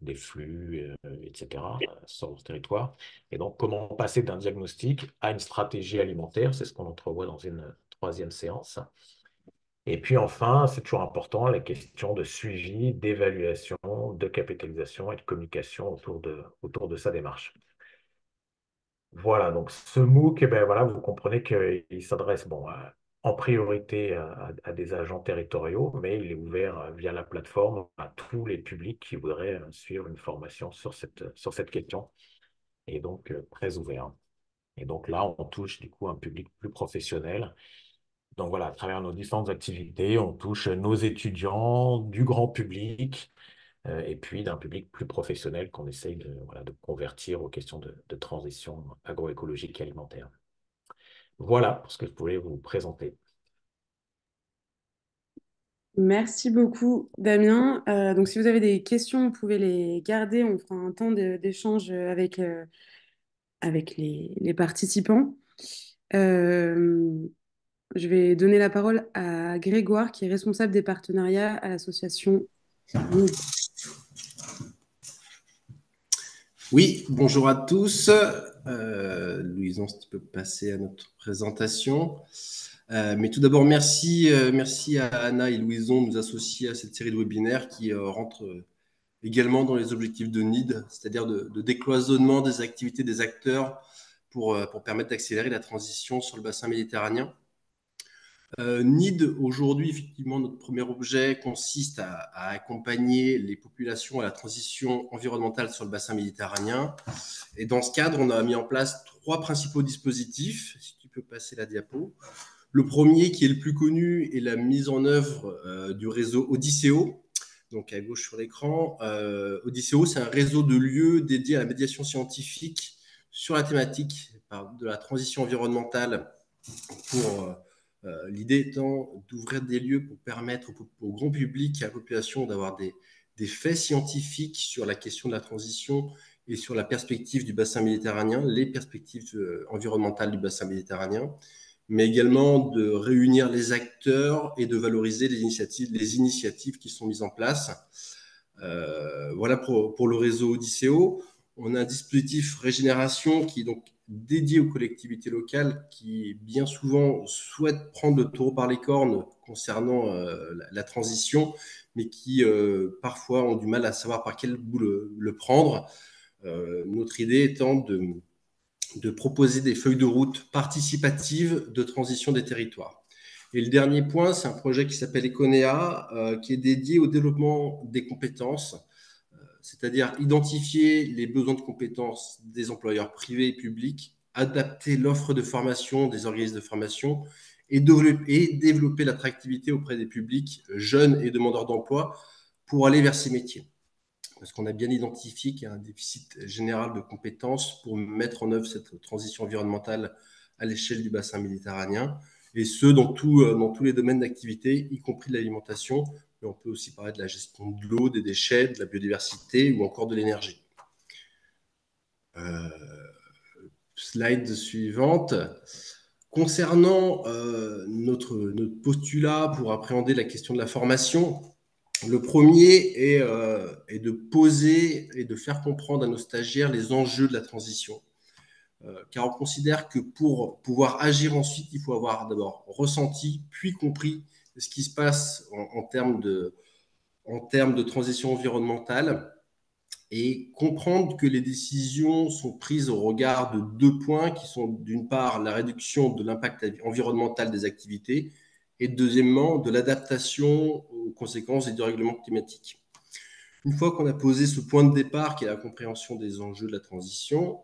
des flux, etc., sur leur territoire. Et donc, comment passer d'un diagnostic à une stratégie alimentaire, c'est ce qu'on entrevoit dans une troisième séance. Et puis enfin, c'est toujours important, les questions de suivi, d'évaluation, de capitalisation et de communication autour de sa démarche. Voilà, donc ce MOOC, eh ben, voilà, vous comprenez qu'il s'adresse bon, en priorité à des agents territoriaux, mais il est ouvert via la plateforme à tous les publics qui voudraient suivre une formation sur cette question, et donc très ouvert. Et donc là, on touche du coup un public plus professionnel. Donc voilà, à travers nos différentes activités, on touche nos étudiants, du grand public, et puis d'un public plus professionnel qu'on essaye voilà, de convertir aux questions de transition agroécologique et alimentaire. Voilà pour ce que je pouvais vous présenter. Merci beaucoup, Damien. Donc, si vous avez des questions, vous pouvez les garder. On fera un temps d'échange avec les participants. Euh, je vais donner la parole à Grégoire, qui est responsable des partenariats à l'association NID. Oui, bonjour à tous. Louison, si tu peux passer à notre présentation. Mais tout d'abord, merci à Anna et Louison de nous associer à cette série de webinaires qui rentre également dans les objectifs de NID, c'est-à-dire de décloisonnement des activités des acteurs pour permettre d'accélérer la transition sur le bassin méditerranéen. NID, aujourd'hui, effectivement, notre premier objet consiste à accompagner les populations à la transition environnementale sur le bassin méditerranéen. Et dans ce cadre, on a mis en place 3 principaux dispositifs. Si tu peux passer la diapo. Le premier, qui est le plus connu, est la mise en œuvre du réseau Odysseo. Donc à gauche sur l'écran, Odysseo, c'est un réseau de lieux dédiés à la médiation scientifique sur la thématique de la transition environnementale pour l'idée étant d'ouvrir des lieux pour permettre au grand public et à la population d'avoir des faits scientifiques sur la question de la transition et sur la perspective du bassin méditerranéen, les perspectives environnementales du bassin méditerranéen, mais également de réunir les acteurs et de valoriser les initiatives qui sont mises en place. Voilà pour le réseau Odysseo. On a un dispositif Régénération qui est donc dédié aux collectivités locales qui bien souvent souhaitent prendre le taureau par les cornes concernant la transition, mais qui parfois ont du mal à savoir par quel bout le prendre. Notre idée étant de proposer des feuilles de route participatives de transition des territoires. Et le dernier point, c'est un projet qui s'appelle Econea, qui est dédié au développement des compétences, c'est-à-dire identifier les besoins de compétences des employeurs privés et publics, adapter l'offre de formation des organismes de formation et développer l'attractivité auprès des publics jeunes et demandeurs d'emploi pour aller vers ces métiers. Parce qu'on a bien identifié qu'il y a un déficit général de compétences pour mettre en œuvre cette transition environnementale à l'échelle du bassin méditerranéen, et ce, dans tous les domaines d'activité, y compris de l'alimentation, mais on peut aussi parler de la gestion de l'eau, des déchets, de la biodiversité ou encore de l'énergie. Slide suivante. Concernant notre postulat pour appréhender la question de la formation, le premier est de poser et de faire comprendre à nos stagiaires les enjeux de la transition. Car on considère que pour pouvoir agir ensuite, il faut avoir d'abord ressenti, puis compris ce qui se passe en termes de transition environnementale et comprendre que les décisions sont prises au regard de 2 points qui sont d'une part la réduction de l'impact environnemental des activités et deuxièmement de l'adaptation aux conséquences des dérèglements climatiques. Une fois qu'on a posé ce point de départ qui est la compréhension des enjeux de la transition,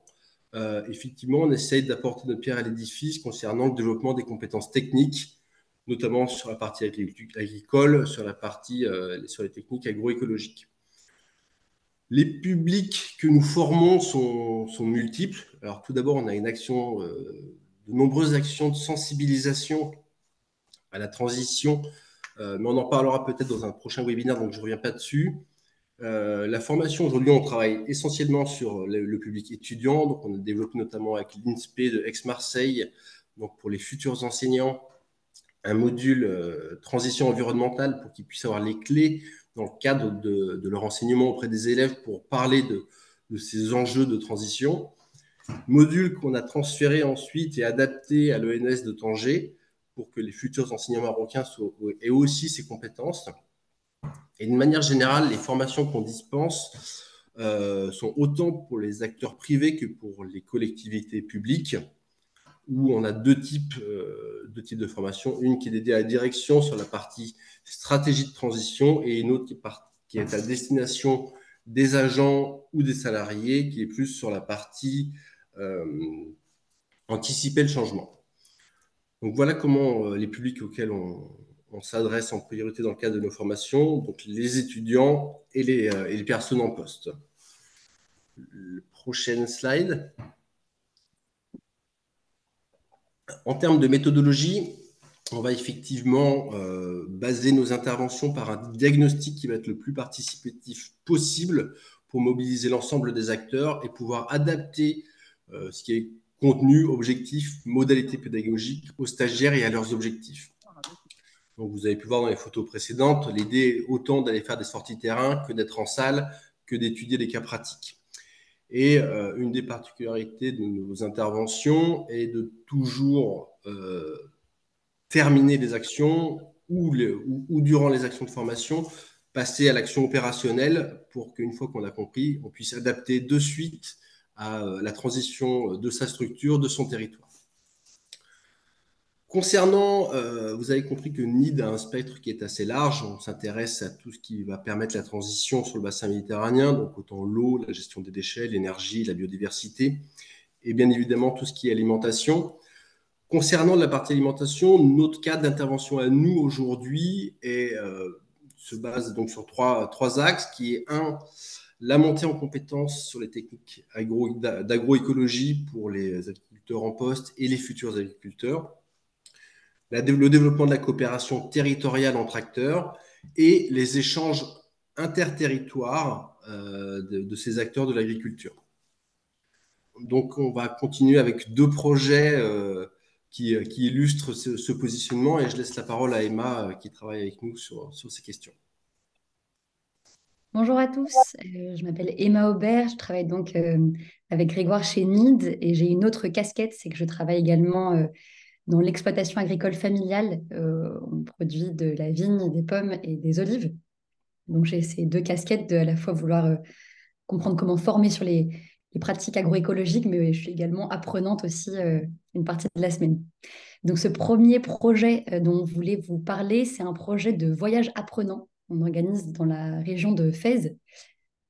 effectivement, on essaye d'apporter notre pierre à l'édifice concernant le développement des compétences techniques, notamment sur la partie agricole, sur les techniques agroécologiques. Les publics que nous formons sont multiples. Alors, tout d'abord, on a de nombreuses actions de sensibilisation à la transition, mais on en parlera peut-être dans un prochain webinaire, donc je ne reviens pas dessus. La formation, aujourd'hui, on travaille essentiellement sur le public étudiant. Donc, on a développé notamment avec l'INSPE de Aix-Marseille, donc pour les futurs enseignants, un module transition environnementale pour qu'ils puissent avoir les clés dans le cadre de leur enseignement auprès des élèves pour parler de ces enjeux de transition. Module qu'on a transféré ensuite et adapté à l'ENS de Tanger pour que les futurs enseignants marocains aient aussi ces compétences. Et d'une manière générale, les formations qu'on dispense sont autant pour les acteurs privés que pour les collectivités publiques, où on a deux types de formations. Une qui est dédiée à la direction sur la partie stratégie de transition et une autre qui est à destination des agents ou des salariés, qui est plus sur la partie anticiper le changement. Donc voilà comment les publics auxquels on s'adresse en priorité dans le cadre de nos formations, donc les étudiants et les personnes en poste. Prochaine slide. En termes de méthodologie, on va effectivement baser nos interventions par un diagnostic qui va être le plus participatif possible pour mobiliser l'ensemble des acteurs et pouvoir adapter ce qui est contenu, objectif, modalité pédagogique aux stagiaires et à leurs objectifs. Donc, vous avez pu voir dans les photos précédentes, l'idée est autant d'aller faire des sorties terrain que d'être en salle, que d'étudier les cas pratiques. Et une des particularités de nos interventions est de toujours terminer les actions ou durant les actions de formation, passer à l'action opérationnelle pour qu'une fois qu'on a compris, on puisse adapter de suite à la transition de sa structure, de son territoire. Concernant, vous avez compris que NID a un spectre qui est assez large. On s'intéresse à tout ce qui va permettre la transition sur le bassin méditerranéen, donc autant l'eau, la gestion des déchets, l'énergie, la biodiversité, et bien évidemment tout ce qui est alimentation. Concernant la partie alimentation, notre cadre d'intervention à nous aujourd'hui se base donc sur trois axes, qui est la montée en compétences sur les techniques d'agroécologie pour les agriculteurs en poste et les futurs agriculteurs. Le développement de la coopération territoriale entre acteurs et les échanges interterritoires de ces acteurs de l'agriculture. Donc, on va continuer avec deux projets qui illustrent ce positionnement et je laisse la parole à Emma qui travaille avec nous sur ces questions. Bonjour à tous, je m'appelle Emma Aubert, je travaille donc avec Grégoire chez NID et j'ai une autre casquette, c'est que je travaille également dans l'exploitation agricole familiale. On produit de la vigne, des pommes et des olives. Donc j'ai ces deux casquettes de à la fois vouloir comprendre comment former sur les pratiques agroécologiques, mais je suis également apprenante aussi une partie de la semaine. Donc ce premier projet dont je voulais vous parler, c'est un projet de voyage apprenant. On organise dans la région de Fès.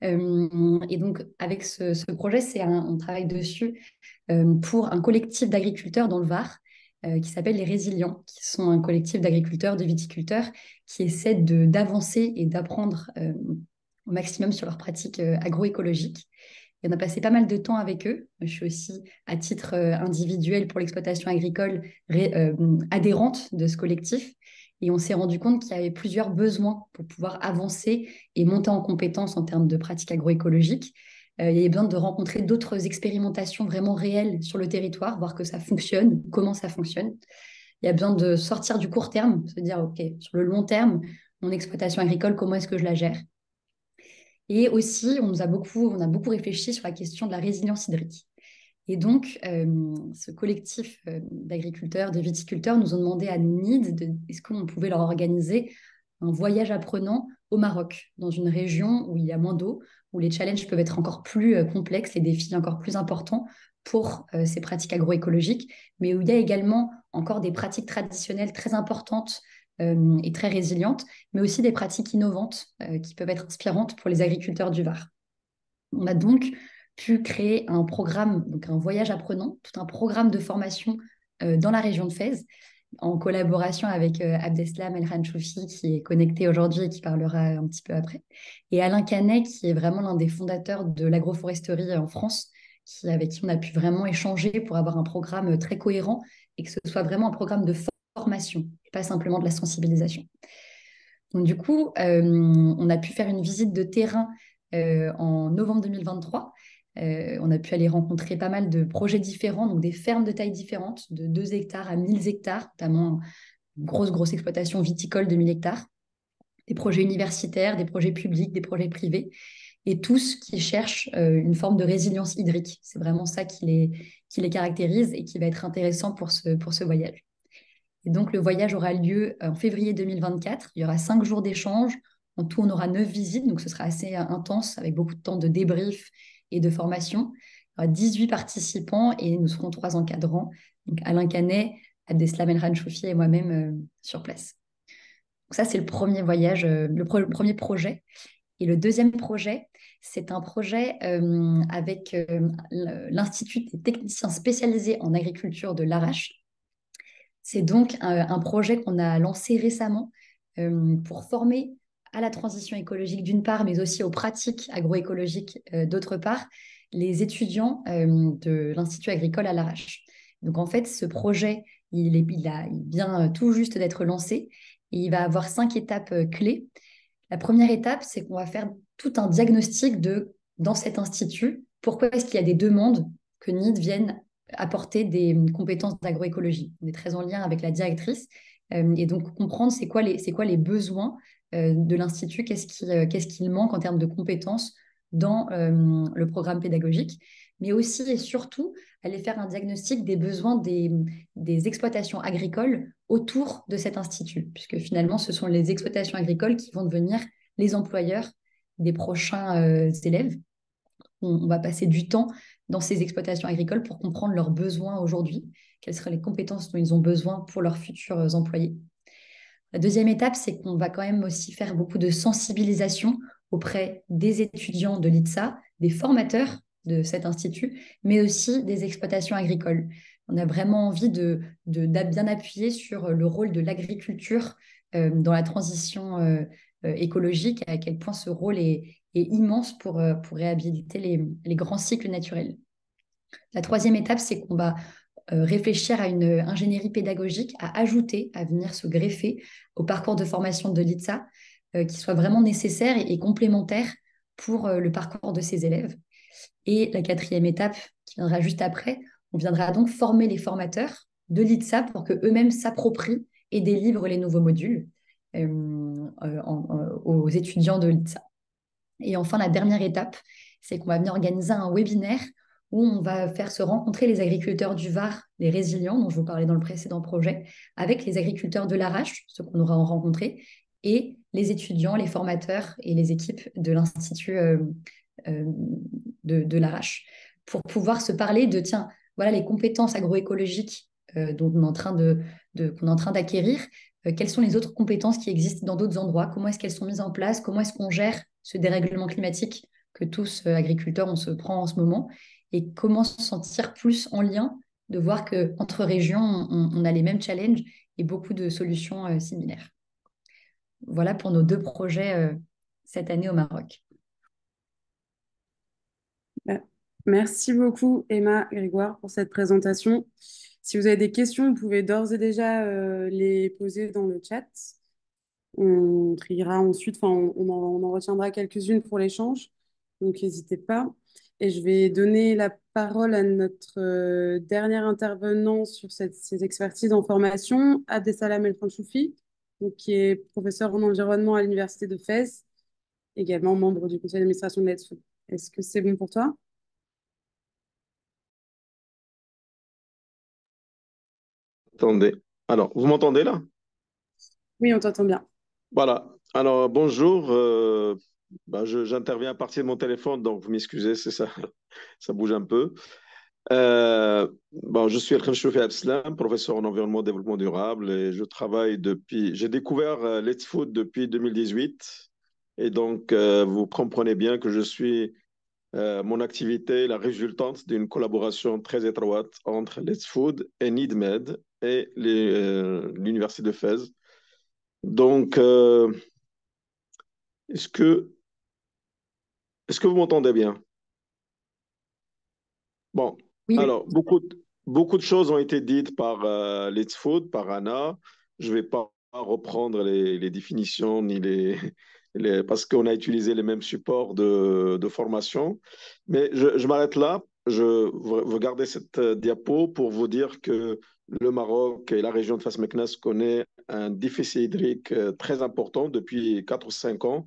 Et donc, avec ce projet, on travaille dessus pour un collectif d'agriculteurs dans le Var qui s'appelle les Résilients, qui sont un collectif d'agriculteurs, de viticulteurs qui essaient d'avancer et d'apprendre au maximum sur leurs pratiques agroécologiques. Et on a passé pas mal de temps avec eux. Je suis aussi, à titre individuel pour l'exploitation agricole, adhérente de ce collectif. Et on s'est rendu compte qu'il y avait plusieurs besoins pour pouvoir avancer et monter en compétences en termes de pratiques agroécologiques. Il y avait besoin de rencontrer d'autres expérimentations vraiment réelles sur le territoire, voir que ça fonctionne, comment ça fonctionne. Il y a besoin de sortir du court terme, se dire, OK, sur le long terme, mon exploitation agricole, comment est-ce que je la gère? Et aussi, on a beaucoup réfléchi sur la question de la résilience hydrique. Et donc, ce collectif d'agriculteurs, de viticulteurs nous ont demandé à NID est-ce qu'on pouvait leur organiser un voyage apprenant au Maroc, dans une région où il y a moins d'eau, où les challenges peuvent être encore plus complexes, les défis encore plus importants pour ces pratiques agroécologiques, mais où il y a également encore des pratiques traditionnelles très importantes et très résilientes, mais aussi des pratiques innovantes qui peuvent être inspirantes pour les agriculteurs du Var. On a donc pu créer un programme, donc un voyage apprenant, tout un programme de formation dans la région de Fès, en collaboration avec Abdeslam El Hanchoufi, qui est connecté aujourd'hui et qui parlera un petit peu après, et Alain Canet, qui est vraiment l'un des fondateurs de l'agroforesterie en France, avec qui on a pu vraiment échanger pour avoir un programme très cohérent et que ce soit vraiment un programme de formation, et pas simplement de la sensibilisation. Donc, du coup, on a pu faire une visite de terrain en novembre 2023. On a pu aller rencontrer pas mal de projets différents, donc des fermes de tailles différentes, de 2 hectares à 1000 hectares, notamment une grosse exploitation viticole de 1000 hectares, des projets universitaires, des projets publics, des projets privés, et tous qui cherchent une forme de résilience hydrique. C'est vraiment ça qui les caractérise et qui va être intéressant pour ce voyage. Et donc, le voyage aura lieu en février 2024. Il y aura 5 jours d'échange. En tout, on aura 9 visites, donc ce sera assez intense, avec beaucoup de temps de débrief et de formation. Il y aura 18 participants et nous serons 3 encadrants, donc Alain Canet, Abdeslam El Ranchoufi et moi-même sur place. Donc ça, c'est le premier voyage, le premier projet. Et le deuxième projet, c'est un projet avec l'Institut des techniciens spécialisés en agriculture de l'Arrache. C'est donc un projet qu'on a lancé récemment pour former à la transition écologique d'une part, mais aussi aux pratiques agroécologiques d'autre part, les étudiants de l'Institut agricole à l'Arrache. Donc en fait, ce projet, il vient tout juste d'être lancé et il va avoir 5 étapes clés. La première étape, c'est qu'on va faire tout un diagnostic dans cet institut, pourquoi est-ce qu'il y a des demandes que NID vienne apporter des compétences d'agroécologie. On est très en lien avec la directrice et donc comprendre c'est quoi les besoins de l'Institut, qu'est-ce qu'il manque en termes de compétences dans le programme pédagogique, mais aussi et surtout aller faire un diagnostic des besoins des exploitations agricoles autour de cet institut, puisque finalement, ce sont les exploitations agricoles qui vont devenir les employeurs des prochains élèves. On va passer du temps dans ces exploitations agricoles pour comprendre leurs besoins aujourd'hui, quelles seraient les compétences dont ils ont besoin pour leurs futurs employés. La deuxième étape, c'est qu'on va quand même aussi faire beaucoup de sensibilisation auprès des étudiants de l'ITSA, des formateurs de cet institut, mais aussi des exploitations agricoles. On a vraiment envie de bien appuyer sur le rôle de l'agriculture dans la transition écologique, à quel point ce rôle est immense pour réhabiliter les grands cycles naturels. La troisième étape, c'est qu'on va réfléchir à une ingénierie pédagogique à ajouter, à venir se greffer au parcours de formation de l'ITSA, qui soit vraiment nécessaire et complémentaire pour le parcours de ces élèves. Et la quatrième étape, qui viendra juste après, on viendra donc former les formateurs de l'ITSA pour qu'eux-mêmes s'approprient et délivrent les nouveaux modules aux étudiants de l'ITSA. Et enfin, la dernière étape, c'est qu'on va venir organiser un webinaire où on va faire se rencontrer les agriculteurs du Var, les résilients, dont je vous parlais dans le précédent projet, avec les agriculteurs de l'Arrache, ceux qu'on aura rencontrés, et les étudiants, les formateurs et les équipes de l'Institut de l'Arrache, pour pouvoir se parler de, tiens, voilà les compétences agroécologiques dont qu'on est en train d'acquérir, quelles sont les autres compétences qui existent dans d'autres endroits, comment est-ce qu'elles sont mises en place, comment est-ce qu'on gère ce dérèglement climatique que tous agriculteurs, on se prend en ce moment, et comment se sentir plus en lien, de voir qu'entre régions, on a les mêmes challenges et beaucoup de solutions similaires. Voilà pour nos 2 projets cette année au Maroc. Merci beaucoup, Emma, Grégoire, pour cette présentation. Si vous avez des questions, vous pouvez d'ores et déjà les poser dans le chat. On triera ensuite, enfin, on en retiendra quelques-unes pour l'échange, donc n'hésitez pas. Et je vais donner la parole à notre dernier intervenant sur ces expertises en formation, Abdeslam El Franchoufi, donc, qui est professeur en environnement à l'Université de Fès, également membre du conseil d'administration de l'EDSFO. Est-ce que c'est bon pour toi? Attendez. Alors, vous m'entendez là? Oui, on t'entend bien. Voilà. Alors, bonjour. J'interviens à partir de mon téléphone, donc vous m'excusez, c'est ça, ça bouge un peu. Je suis El Khenchoufi Abdeslam, professeur en environnement et développement durable, et je travaille depuis. J'ai découvert Let's Food depuis 2018, et donc vous comprenez bien que mon activité est la résultante d'une collaboration très étroite entre Let's Food et NeedMed et l'Université de Fès. Donc, est-ce que, est-ce que vous m'entendez bien? Bon, Oui, alors, beaucoup de choses ont été dites par Let's Food, par Anna. Je ne vais pas reprendre les définitions ni parce qu'on a utilisé les mêmes supports de formation. Mais je m'arrête là. Vous regardez cette diapo pour vous dire que le Maroc et la région de Fas-Meknès connaît un déficit hydrique très important depuis 4 ou 5 ans.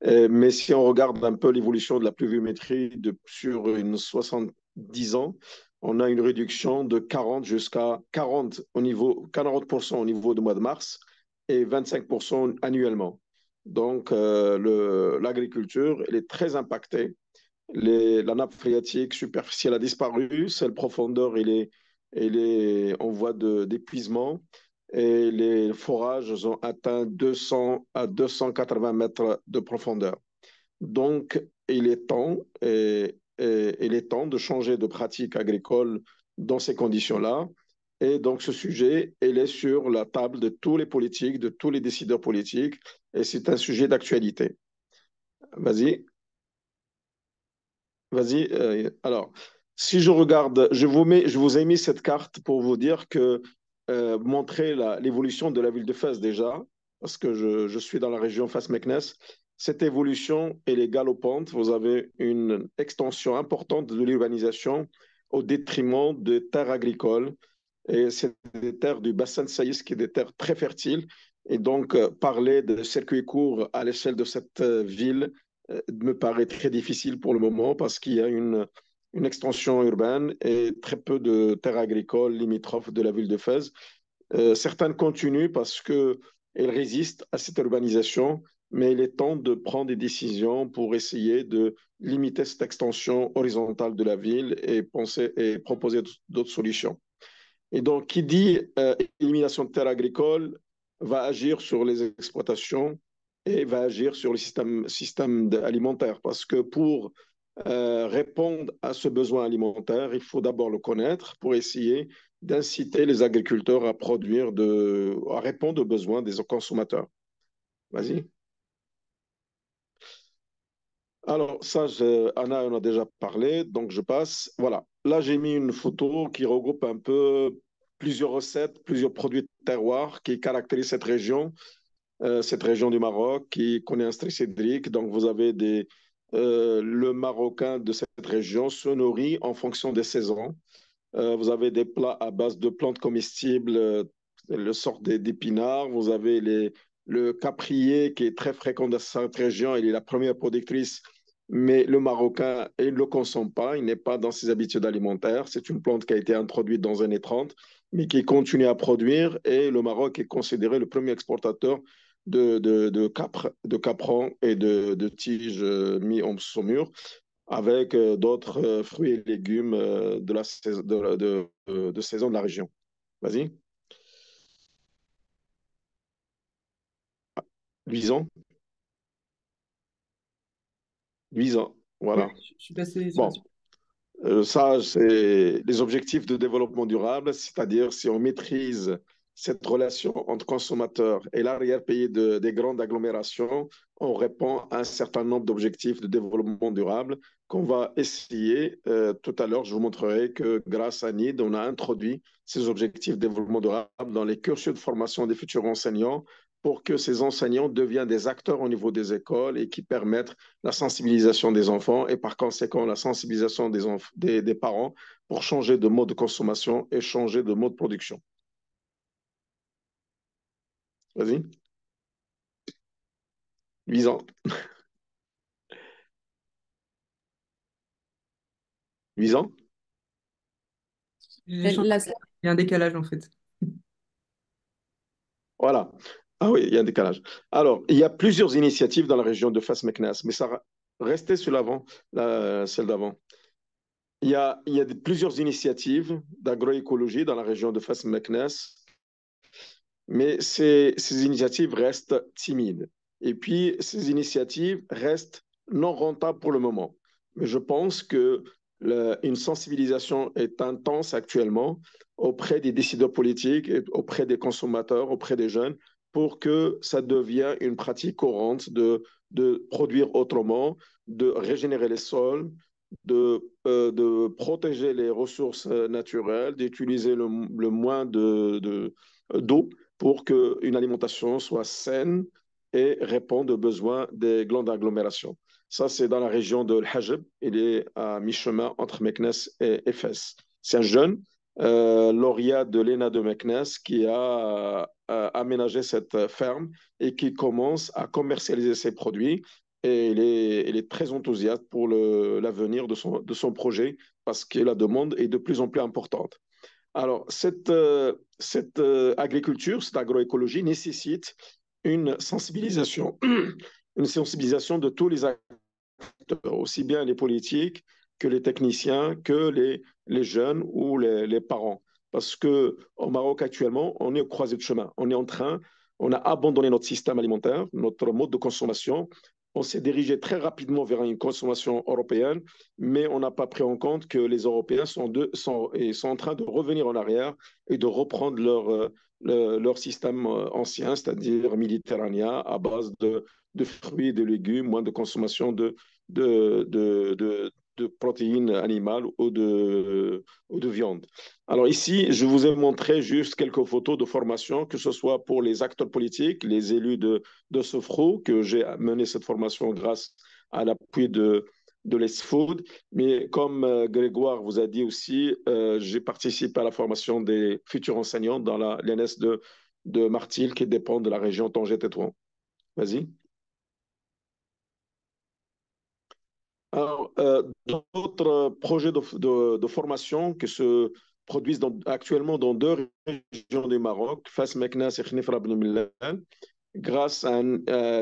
Mais si on regarde un peu l'évolution de la pluviométrie sur une 70 ans, on a une réduction de 40 jusqu'à 40% au niveau du mois de mars et 25% annuellement. Donc, l'agriculture, elle est très impactée. La nappe phréatique superficielle a disparu, celle profondeur, elle est en voie d'épuisement et les forages ont atteint 200 à 280 mètres de profondeur. Donc, il est temps de changer de pratique agricole dans ces conditions-là. Et donc, ce sujet, il est sur la table de tous les politiques, de tous les décideurs politiques, et c'est un sujet d'actualité. Vas-y. Vas-y. Alors, si je regarde, je vous ai mis cette carte pour vous dire que montrer l'évolution de la ville de Fès déjà, parce que je suis dans la région Fès-Meknès. Cette évolution, elle est galopante. Vous avez une extension importante de l'urbanisation au détriment des terres agricoles. Et c'est des terres du bassin de Saïs qui sont des terres très fertiles. Et donc, parler de circuits courts à l'échelle de cette ville me paraît très difficile pour le moment parce qu'il y a une extension urbaine et très peu de terres agricoles limitrophes de la ville de Fès. Certaines continuent parce qu'elles résistent à cette urbanisation, mais il est temps de prendre des décisions pour essayer de limiter cette extension horizontale de la ville et penser et proposer d'autres solutions. Et donc, qui dit élimination de terres agricoles va agir sur les exploitations et va agir sur le système alimentaire. Parce que pour répondre à ce besoin alimentaire, il faut d'abord le connaître pour essayer d'inciter les agriculteurs à à répondre aux besoins des consommateurs. Vas-y. Alors, ça, Anna en a déjà parlé, donc je passe. Voilà. Là, j'ai mis une photo qui regroupe un peu plusieurs recettes, plusieurs produits de terroir qui caractérisent cette région du Maroc qui connaît un stress hydrique. Donc, vous avez le Marocain de cette région se nourrit en fonction des saisons. Vous avez des plats à base de plantes comestibles, le sort d'épinards. Vous avez le caprier qui est très fréquent dans cette région. Il est la première productrice, mais le Marocain, il ne le consomme pas. Il n'est pas dans ses habitudes alimentaires. C'est une plante qui a été introduite dans les années 30, mais qui continue à produire. Et le Maroc est considéré le premier exportateur de caprans et de tiges mis en saumure avec d'autres fruits et légumes de saison de la région. Vas-y. Luisant. Luisant. Voilà. Ouais, je suis passée sur la Bon, suite. ça, c'est les objectifs de développement durable, c'est-à-dire si on maîtrise cette relation entre consommateurs et l'arrière-pays des grandes agglomérations, on répond à un certain nombre d'objectifs de développement durable qu'on va essayer. Tout à l'heure, je vous montrerai que grâce à NID, on a introduit ces objectifs de développement durable dans les cursus de formation des futurs enseignants pour que ces enseignants deviennent des acteurs au niveau des écoles et qui permettent la sensibilisation des enfants et par conséquent la sensibilisation des parents pour changer de mode de consommation et changer de mode de production. Vas-y. Luisant. Luisant. Il y a un décalage en fait. Voilà. Ah oui, il y a un décalage. Alors, il y a plusieurs initiatives dans la région de Fas-Meknès, mais ça restait sur l'avant, celle d'avant. Il y a plusieurs initiatives d'agroécologie dans la région de Fas-Meknès, mais ces initiatives restent timides. Et puis, ces initiatives restent non rentables pour le moment. Mais je pense que une sensibilisation est intense actuellement auprès des décideurs politiques, et auprès des consommateurs, auprès des jeunes, pour que ça devienne une pratique courante de produire autrement, de régénérer les sols, de protéger les ressources naturelles, d'utiliser le moins d'eau pour qu'une alimentation soit saine et réponde aux besoins des glandes d'agglomération. Ça, c'est dans la région de l'Hajb. Il est à mi-chemin entre Meknès et Fès. C'est un jeune lauréat de l'ENA de Meknès qui a aménagé cette ferme et qui commence à commercialiser ses produits. Et il est très enthousiaste pour l'avenir de son projet parce que la demande est de plus en plus importante. Alors, cette agriculture, cette agroécologie nécessite une sensibilisation, une sensibilisation de tous les acteurs, aussi bien les politiques que les techniciens, que les jeunes ou les parents. Parce qu'au Maroc, actuellement, on est au croisé de chemin. On a abandonné notre système alimentaire, notre mode de consommation. On s'est dirigé très rapidement vers une consommation européenne, mais on n'a pas pris en compte que les Européens sont en train de revenir en arrière et de reprendre leur système ancien, c'est-à-dire méditerranéen, à base de fruits et de légumes, moins de consommation de, de, de, de protéines animales ou de viande. Alors ici, je vous ai montré juste quelques photos de formation, que ce soit pour les acteurs politiques, les élus de Sofro, que j'ai mené cette formation grâce à l'appui de l'ESFood. Mais comme Grégoire vous a dit aussi, j'ai participé à la formation des futurs enseignants dans l'ENS de Martil, qui dépend de la région Tanger-Tétouan. Vas-y. Alors, d'autres projets de formation qui se produisent actuellement dans deux régions du Maroc, Fès Meknès et Khnifra Ben Mellal, grâce à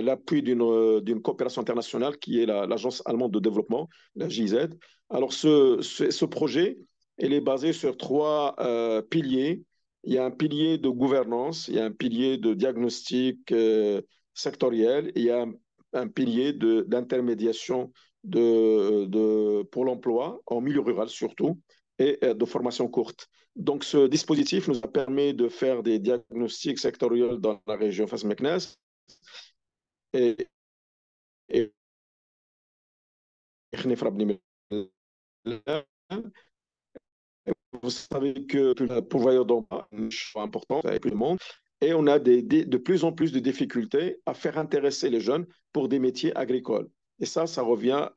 l'appui d'une coopération internationale qui est l'Agence allemande de développement, la JZ. Alors, ce projet, il est basé sur trois piliers. Il y a un pilier de gouvernance, il y a un pilier de diagnostic sectoriel, et il y a un pilier d'intermédiation pour l'emploi, en milieu rural surtout, et de formation courte. Donc, ce dispositif nous a permis de faire des diagnostics sectoriels dans la région Fès-Meknès et vous savez que le pourvoyeur d'emploi est un choix important avec tout le monde. Et on a de plus en plus de difficultés à faire intéresser les jeunes pour des métiers agricoles. Et ça revient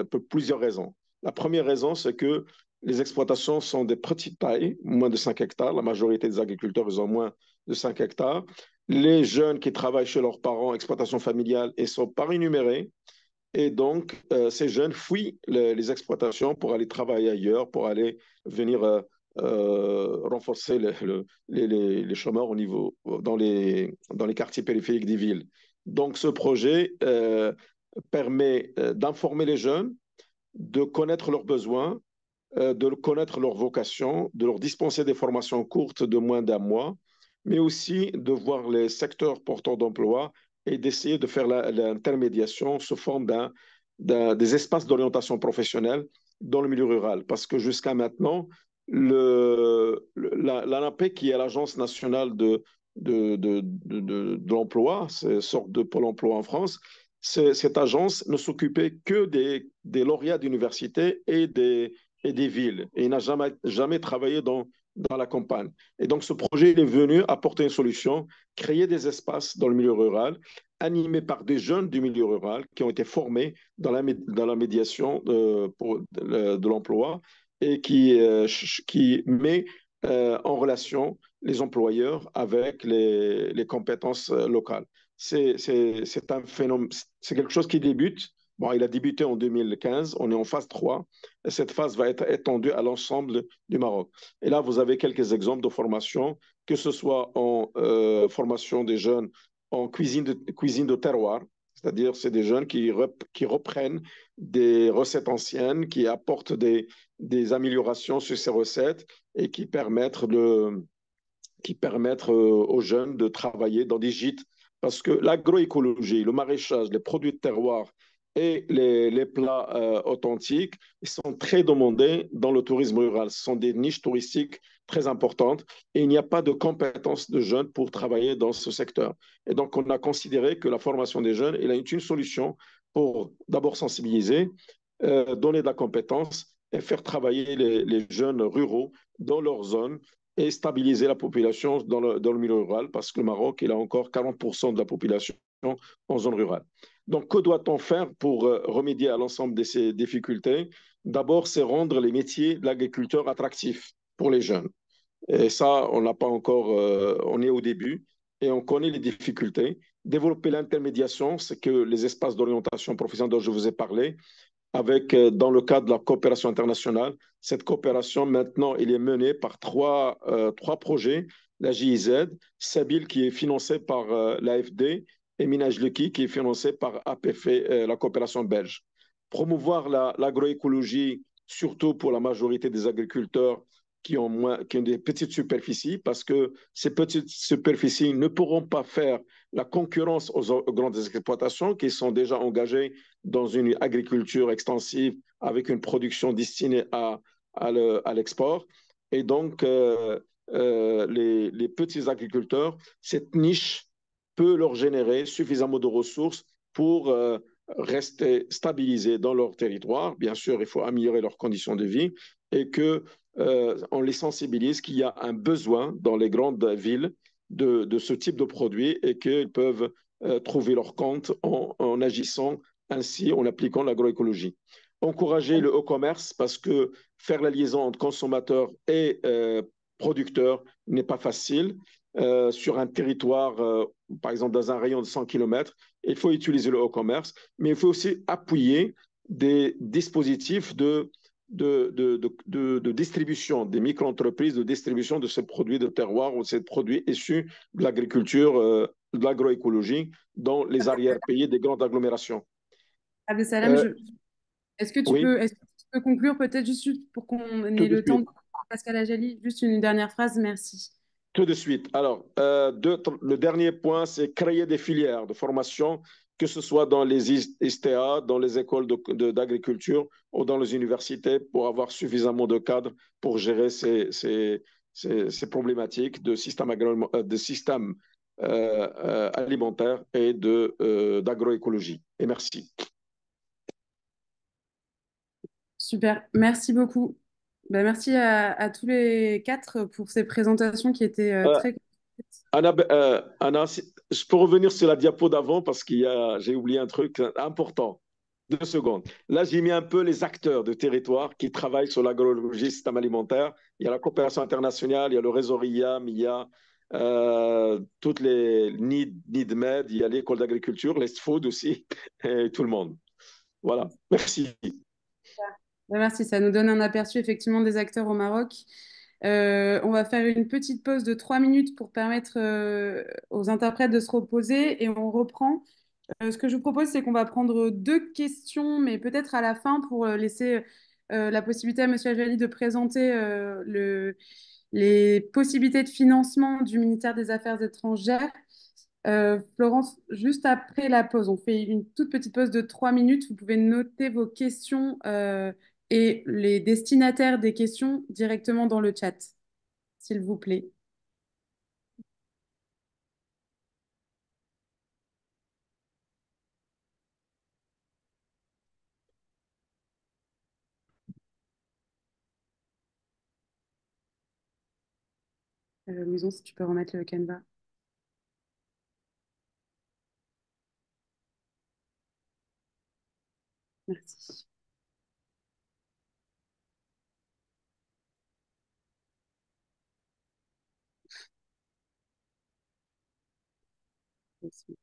pour plusieurs raisons. La première raison, c'est que les exploitations sont de petite taille, moins de 5 hectares. La majorité des agriculteurs, ils ont moins de 5 hectares. Les jeunes qui travaillent chez leurs parents, exploitation familiale, ils ne sont pas rémunérés. Et donc, ces jeunes fuient les exploitations pour aller travailler ailleurs, pour aller venir renforcer les chômeurs dans les quartiers périphériques des villes. Donc, ce projet permet d'informer les jeunes, de connaître leurs besoins, de connaître leurs vocations, de leur dispenser des formations courtes de moins d'un mois, mais aussi de voir les secteurs porteurs d'emploi et d'essayer de faire l'intermédiation sous forme des espaces d'orientation professionnelle dans le milieu rural. Parce que jusqu'à maintenant, l'ANAPEC, qui est l'Agence nationale de l'emploi, c'est une sorte de Pôle emploi en France, cette agence ne s'occupait que des lauréats d'université et des villes. Et il n'a jamais travaillé dans la campagne. Et donc, ce projet il est venu apporter une solution, créer des espaces dans le milieu rural, animés par des jeunes du milieu rural qui ont été formés dans la médiation de l'emploi et qui met en relation les employeurs avec les compétences locales. C'est un phénomène, c'est quelque chose qui débute. Bon, il a débuté en 2015, on est en phase 3, et cette phase va être étendue à l'ensemble du Maroc. Et là, vous avez quelques exemples de formation, que ce soit en formation des jeunes en cuisine de terroir, c'est-à-dire c'est des jeunes qui reprennent des recettes anciennes, qui apportent des améliorations sur ces recettes et qui permettent aux jeunes de travailler dans des gîtes. Parce que l'agroécologie, le maraîchage, les produits de terroir et les plats authentiques, ils sont très demandés dans le tourisme rural. Ce sont des niches touristiques très importantes et il n'y a pas de compétences de jeunes pour travailler dans ce secteur. Et donc, on a considéré que la formation des jeunes est une solution pour d'abord sensibiliser, donner de la compétence et faire travailler les jeunes ruraux dans leur zone et stabiliser la population dans le milieu rural, parce que le Maroc, il a encore 40% de la population en zone rurale. Donc, que doit-on faire pour remédier à l'ensemble de ces difficultés? D'abord, c'est rendre les métiers de l'agriculteur attractifs pour les jeunes. Et ça, on n'a pas encore, on est au début et on connaît les difficultés. Développer l'intermédiation, c'est que les espaces d'orientation professionnelle dont je vous ai parlé, avec, dans le cadre de la coopération internationale. Cette coopération, maintenant, elle est menée par trois projets, la GIZ, Sabil qui est financé par l'AFD et Minage Leki qui est financé par APF, la coopération belge. Promouvoir l'agroécologie, surtout pour la majorité des agriculteurs qui ont des petites superficies, parce que ces petites superficies ne pourront pas faire la concurrence aux grandes exploitations qui sont déjà engagées dans une agriculture extensive avec une production destinée à l'export. Et donc, les petits agriculteurs, cette niche peut leur générer suffisamment de ressources pour rester stabilisés dans leur territoire. Bien sûr, il faut améliorer leurs conditions de vie et que on les sensibilise qu'il y a un besoin dans les grandes villes de ce type de produit et qu'ils peuvent trouver leur compte en agissant ainsi en appliquant l'agroécologie. Encourager le e-commerce parce que faire la liaison entre consommateurs et producteurs n'est pas facile. Sur un territoire, par exemple dans un rayon de 100 km, il faut utiliser le e-commerce, mais il faut aussi appuyer des dispositifs de distribution, des micro-entreprises de distribution de ces produits de terroir ou de ces produits issus de l'agriculture, de l'agroécologie dans les arrière-pays des grandes agglomérations. Abdesalam, Euh, oui, est-ce que tu peux conclure peut-être juste pour qu'on tout ait de le temps de suite. Pascal Ajali, juste une dernière phrase, merci. Tout de suite. Alors, le dernier point, c'est créer des filières de formation, que ce soit dans les ISTA, dans les écoles d'agriculture ou dans les universités, pour avoir suffisamment de cadres pour gérer ces problématiques de système alimentaire et d'agroécologie. Et merci. Super, merci beaucoup. Ben, merci à tous les quatre pour ces présentations qui étaient Euh, très... Anna, je peux revenir sur la diapo d'avant parce j'ai oublié un truc important. 2 secondes. Là, j'ai mis un peu les acteurs de territoire qui travaillent sur l'agroécologie, le système alimentaire. Il y a la coopération internationale, il y a le réseau RIAM, il y a toutes les NIDMED, il y a l'école d'agriculture, l'ESTFood aussi, et tout le monde. Voilà. Merci. Ben, merci, ça nous donne un aperçu effectivement des acteurs au Maroc. On va faire une petite pause de 3 minutes pour permettre aux interprètes de se reposer et on reprend. Ce que je vous propose, c'est qu'on va prendre 2 questions, mais peut-être à la fin pour laisser la possibilité à Monsieur Ajali de présenter les possibilités de financement du ministère des Affaires étrangères. Florence, juste après la pause, on fait une toute petite pause de 3 minutes. Vous pouvez noter vos questions et les destinataires des questions directement dans le chat, s'il vous plaît. Louison, si tu peux remettre le Canva. Merci. Merci.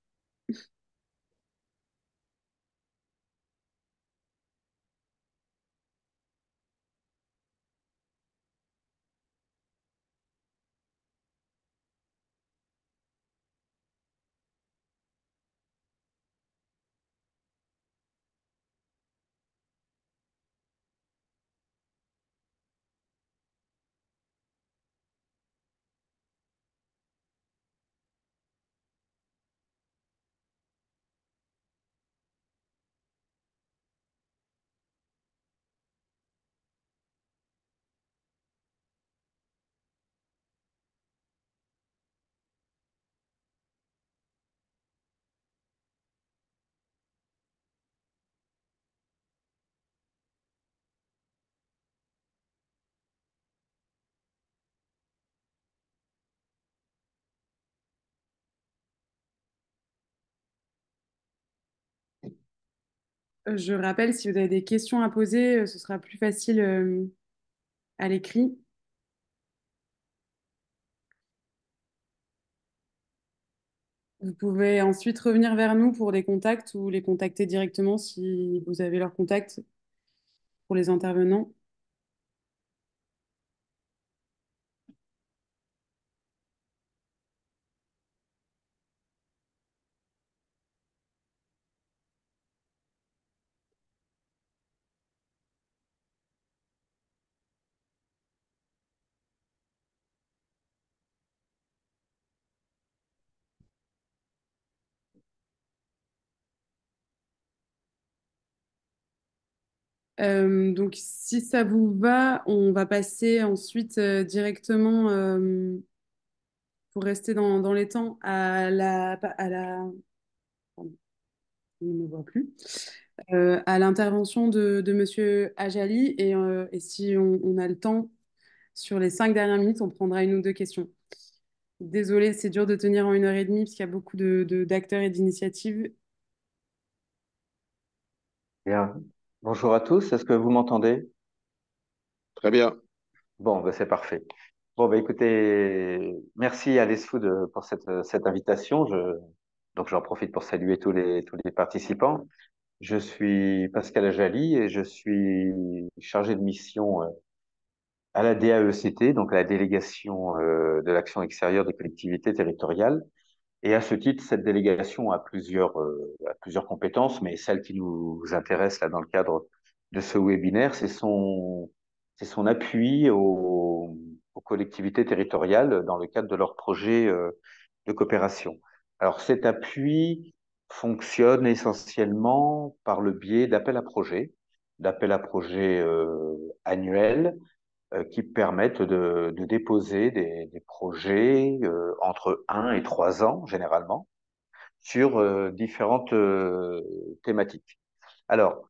Je rappelle, si vous avez des questions à poser, ce sera plus facile à l'écrit. Vous pouvez ensuite revenir vers nous pour des contacts ou les contacter directement si vous avez leur contact pour les intervenants. Donc, si ça vous va, on va passer ensuite directement, pour rester dans les temps, pardon, on ne me voit plus, à l'intervention de Monsieur Ajali. Et si on a le temps, sur les 5 dernières minutes, on prendra une ou deux questions. Désolée, c'est dur de tenir en 1 heure et demie parce qu'il y a beaucoup d'acteurs et d'initiatives. Bien. Bonjour à tous, est-ce que vous m'entendez? Très bien. Bon, ben, c'est parfait. Bon, ben, écoutez, merci à l'ESFOOD pour cette invitation. Donc, j'en profite pour saluer tous les participants. Je suis Pascal Ajali et je suis chargé de mission à la DAECT, donc à la délégation de l'action extérieure des collectivités territoriales. Et à ce titre, cette délégation a plusieurs compétences, mais celle qui nous intéresse là dans le cadre de ce webinaire, c'est son appui aux collectivités territoriales dans le cadre de leurs projets de coopération. Alors cet appui fonctionne essentiellement par le biais d'appels à projets annuels qui permettent de déposer des projets entre 1 et 3 ans, généralement, sur différentes thématiques. Alors,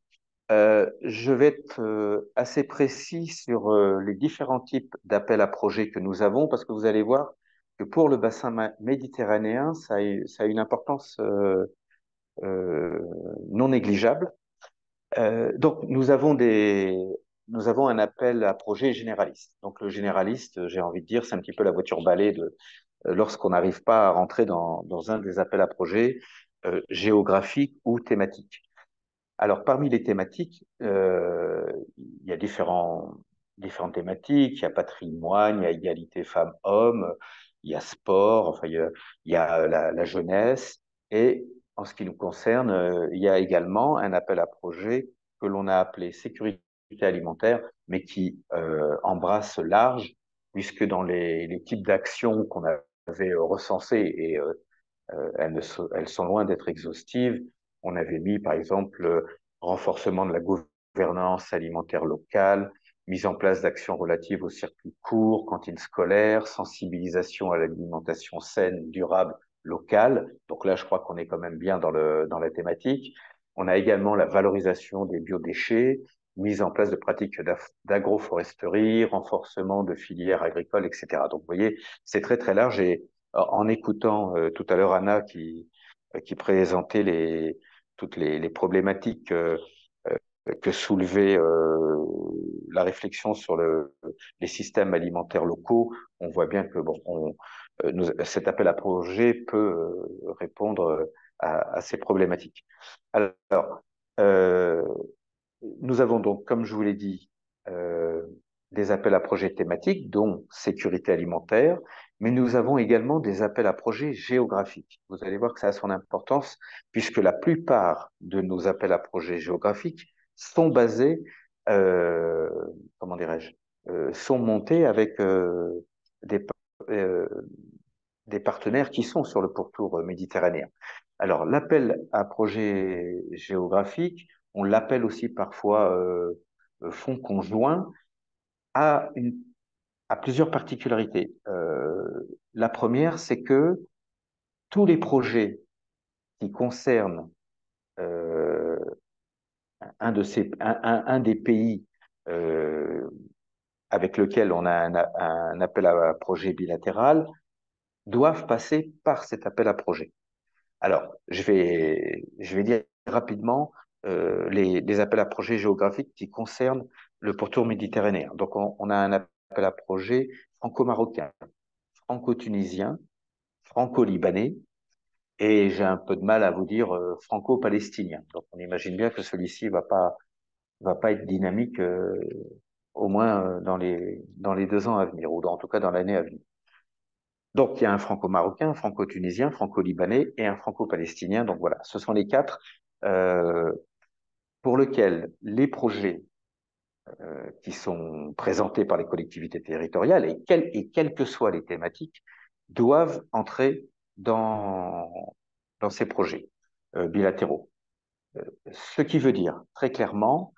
je vais être assez précis sur les différents types d'appels à projets que nous avons, parce que vous allez voir que pour le bassin méditerranéen, ça a une importance euh, non négligeable. Donc, nous avons un appel à projet généraliste. Donc, le généraliste, j'ai envie de dire, c'est un petit peu la voiture balai lorsqu'on n'arrive pas à rentrer dans un des appels à projets géographiques ou thématiques. Alors, parmi les thématiques, il y a différentes thématiques. Il y a patrimoine, il y a égalité femmes-hommes, il y a sport, enfin, il y a la jeunesse. Et en ce qui nous concerne, il y a également un appel à projet que l'on a appelé sécurité alimentaire, mais qui embrasse large, puisque dans les types d'actions qu'on avait recensées, et elles sont loin d'être exhaustives. On avait mis, par exemple, renforcement de la gouvernance alimentaire locale, mise en place d'actions relatives aux circuits courts, cantines scolaires, sensibilisation à l'alimentation saine, durable, locale. Donc là, je crois qu'on est quand même bien dans la thématique. On a également la valorisation des biodéchets, mise en place de pratiques d'agroforesterie, renforcement de filières agricoles, etc. Donc, vous voyez, c'est très, très large et en écoutant tout à l'heure Anna qui présentait toutes les problématiques que soulevait la réflexion sur les systèmes alimentaires locaux, on voit bien que cet appel à projet peut répondre à ces problématiques. Alors, euh, nous avons donc, comme je vous l'ai dit, des appels à projets thématiques, dont sécurité alimentaire, mais nous avons également des appels à projets géographiques. Vous allez voir que ça a son importance, puisque la plupart de nos appels à projets géographiques sont basés, euh, comment dirais-je, sont montés avec des, euh, des partenaires qui sont sur le pourtour méditerranéen. Alors, l'appel à projet géographique, on l'appelle aussi parfois fonds conjoint, a, a plusieurs particularités. La première, c'est que tous les projets qui concernent euh, un des pays avec lequel on a un appel à projet bilatéral doivent passer par cet appel à projet. Alors, je vais dire rapidement les appels à projets géographiques qui concernent le pourtour méditerranéen. Donc, on a un appel à projet franco-marocain, franco-tunisien, franco-libanais, et j'ai un peu de mal à vous dire franco-palestinien. Donc, on imagine bien que celui-ci va pas être dynamique, au moins dans les 2 ans à venir, ou en tout cas dans l'année à venir. Donc, il y a un franco-marocain, un franco-tunisien, franco-libanais et un franco-palestinien. Donc voilà, ce sont les 4 pour lesquels les projets qui sont présentés par les collectivités territoriales, et quelles que soient les thématiques, doivent entrer dans ces projets bilatéraux. Ce qui veut dire très clairement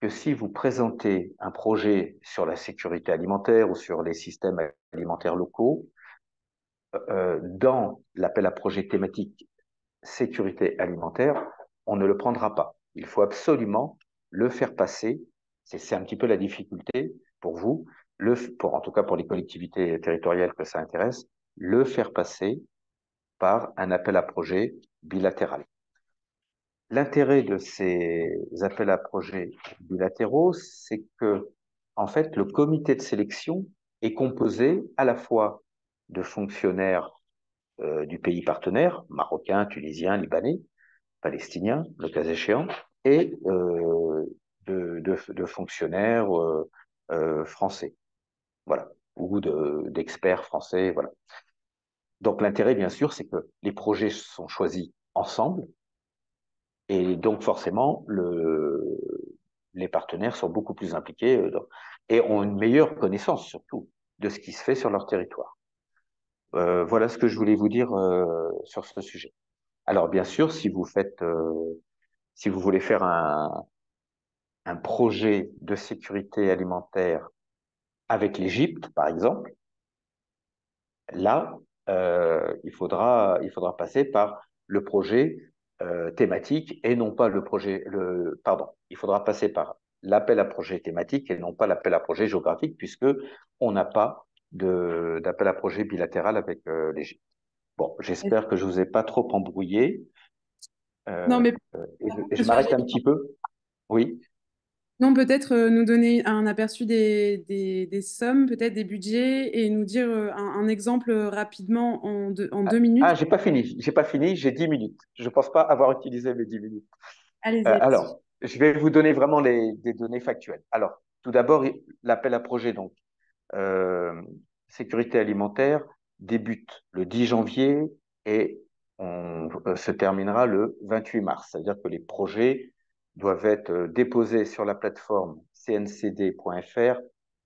que si vous présentez un projet sur la sécurité alimentaire ou sur les systèmes alimentaires locaux, dans l'appel à projet thématique sécurité alimentaire, on ne le prendra pas. Il faut absolument le faire passer. C'est un petit peu la difficulté pour vous, en tout cas pour les collectivités territoriales que ça intéresse, le faire passer par un appel à projet bilatéral. L'intérêt de ces appels à projets bilatéraux, c'est que, en fait, le comité de sélection est composé à la fois de fonctionnaires du pays partenaire, marocains, tunisiens, libanais, palestiniens, le cas échéant, et de fonctionnaires français, voilà, ou d'experts français, voilà. Donc l'intérêt, bien sûr, c'est que les projets sont choisis ensemble, et donc forcément, les partenaires sont beaucoup plus impliqués et ont une meilleure connaissance, surtout, de ce qui se fait sur leur territoire. Voilà ce que je voulais vous dire sur ce sujet. Alors, bien sûr, si vous voulez faire un projet de sécurité alimentaire avec l'Égypte, par exemple, là, il faudra passer par le projet thématique et non pas il faudra passer par l'appel à projet thématique et non pas l'appel à projet géographique, puisque on n'a pas d'appel à projet bilatéral avec l'Égypte. Bon, j'espère que je vous ai pas trop embrouillé. Non, mais Et je m'arrête un petit peu. Oui. non, peut-être nous donner un aperçu des sommes, peut-être des budgets, et nous dire un exemple rapidement en 2 minutes. Ah, j'ai pas fini. J'ai 10 minutes. Je pense pas avoir utilisé mes 10 minutes. Allez-y. Alors, je vais vous donner vraiment des données factuelles. Alors, tout d'abord, l'appel à projet, donc, sécurité alimentaire, débute le 10 janvier et on se terminera le 28 mars. C'est-à-dire que les projets doivent être déposés sur la plateforme cncd.fr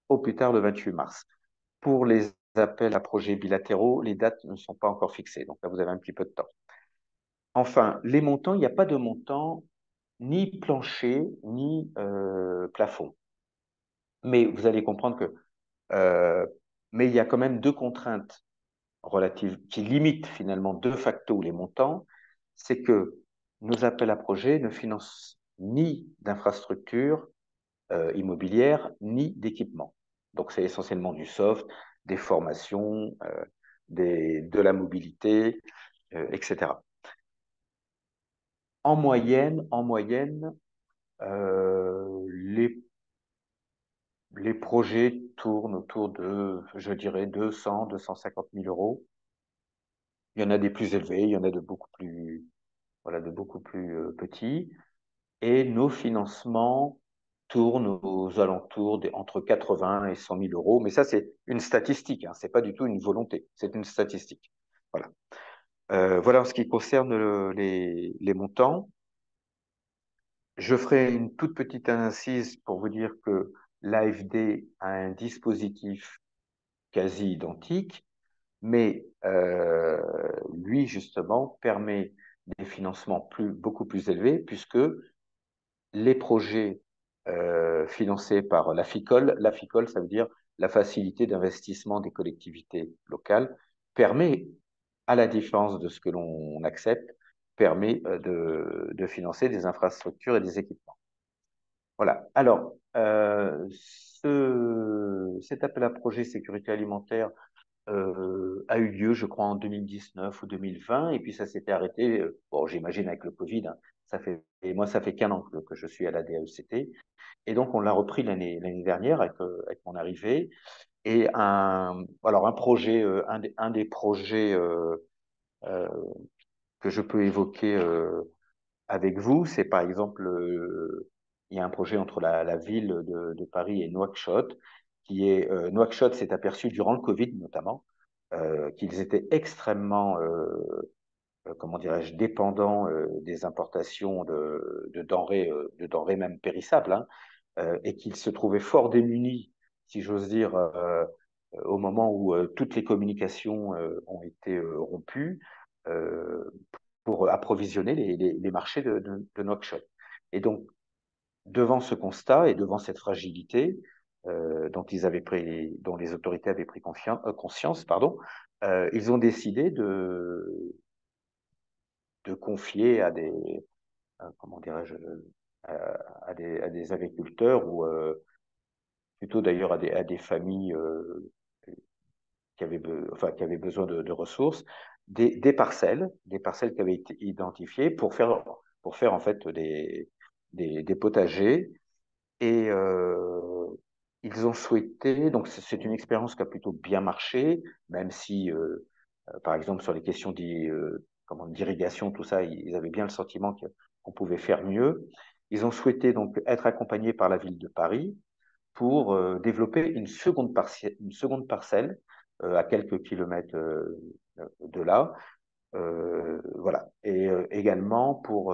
au plus tard le 28 mars. Pour les appels à projets bilatéraux, les dates ne sont pas encore fixées. Donc là, vous avez un petit peu de temps. Enfin, les montants, il n'y a pas de montant ni plancher, ni plafond. Mais vous allez comprendre que mais il y a quand même 2 contraintes relatives qui limitent finalement de facto les montants. C'est que nos appels à projets ne financent ni d'infrastructures immobilières, ni d'équipements. Donc c'est essentiellement du soft, des formations, de la mobilité, etc. En moyenne, les projets tournent autour de, je dirais, 200 000 euros. Il y en a des plus élevés, il y en a de beaucoup plus, voilà, de beaucoup plus petits. Et nos financements tournent aux alentours entre 80 et 100 000 euros. Mais ça, c'est une statistique, hein, c'est pas du tout une volonté, c'est une statistique. Voilà. Voilà en ce qui concerne les montants. Je ferai une toute petite incise pour vous dire que l'AFD a un dispositif quasi identique, mais lui, justement, permet des financements beaucoup plus élevés, puisque les projets financés par la FICOL, ça veut dire la facilité d'investissement des collectivités locales, permet, à la différence de ce que l'on accepte, permet de financer des infrastructures et des équipements. Voilà. Alors, cet appel à projet sécurité alimentaire, a eu lieu, je crois, en 2019 ou 2020, et puis ça s'était arrêté. Bon, j'imagine avec le Covid, hein, et moi, ça fait qu'un an que je suis à la DAECT, et donc on l'a repris l'année dernière avec mon arrivée. Et alors un projet, un des projets euh, que je peux évoquer avec vous, c'est par exemple, il y a un projet entre la ville de Paris et Nouakchott, Nouakchott s'est aperçu durant le Covid notamment, qu'ils étaient extrêmement, comment dirais-je, dépendants des importations de denrées même périssables, hein, et qu'ils se trouvaient fort démunis, si j'ose dire, au moment où toutes les communications ont été rompues, euh, pour approvisionner les marchés de Nouakchott. Et donc, devant ce constat et devant cette fragilité dont les autorités avaient pris conscience, pardon, ils ont décidé de confier à des, comment dirais-je, à des agriculteurs ou plutôt d'ailleurs à des familles qui avaient besoin de ressources, des parcelles qui avaient été identifiées pour faire en fait des potagers. Et ils ont souhaité, donc c'est une expérience qui a plutôt bien marché, même si, par exemple, sur les questions d'irrigation, tout ça, ils avaient bien le sentiment qu'on pouvait faire mieux. Ils ont souhaité donc être accompagnés par la ville de Paris pour développer une seconde parcelle à quelques kilomètres de là. Voilà. Et également pour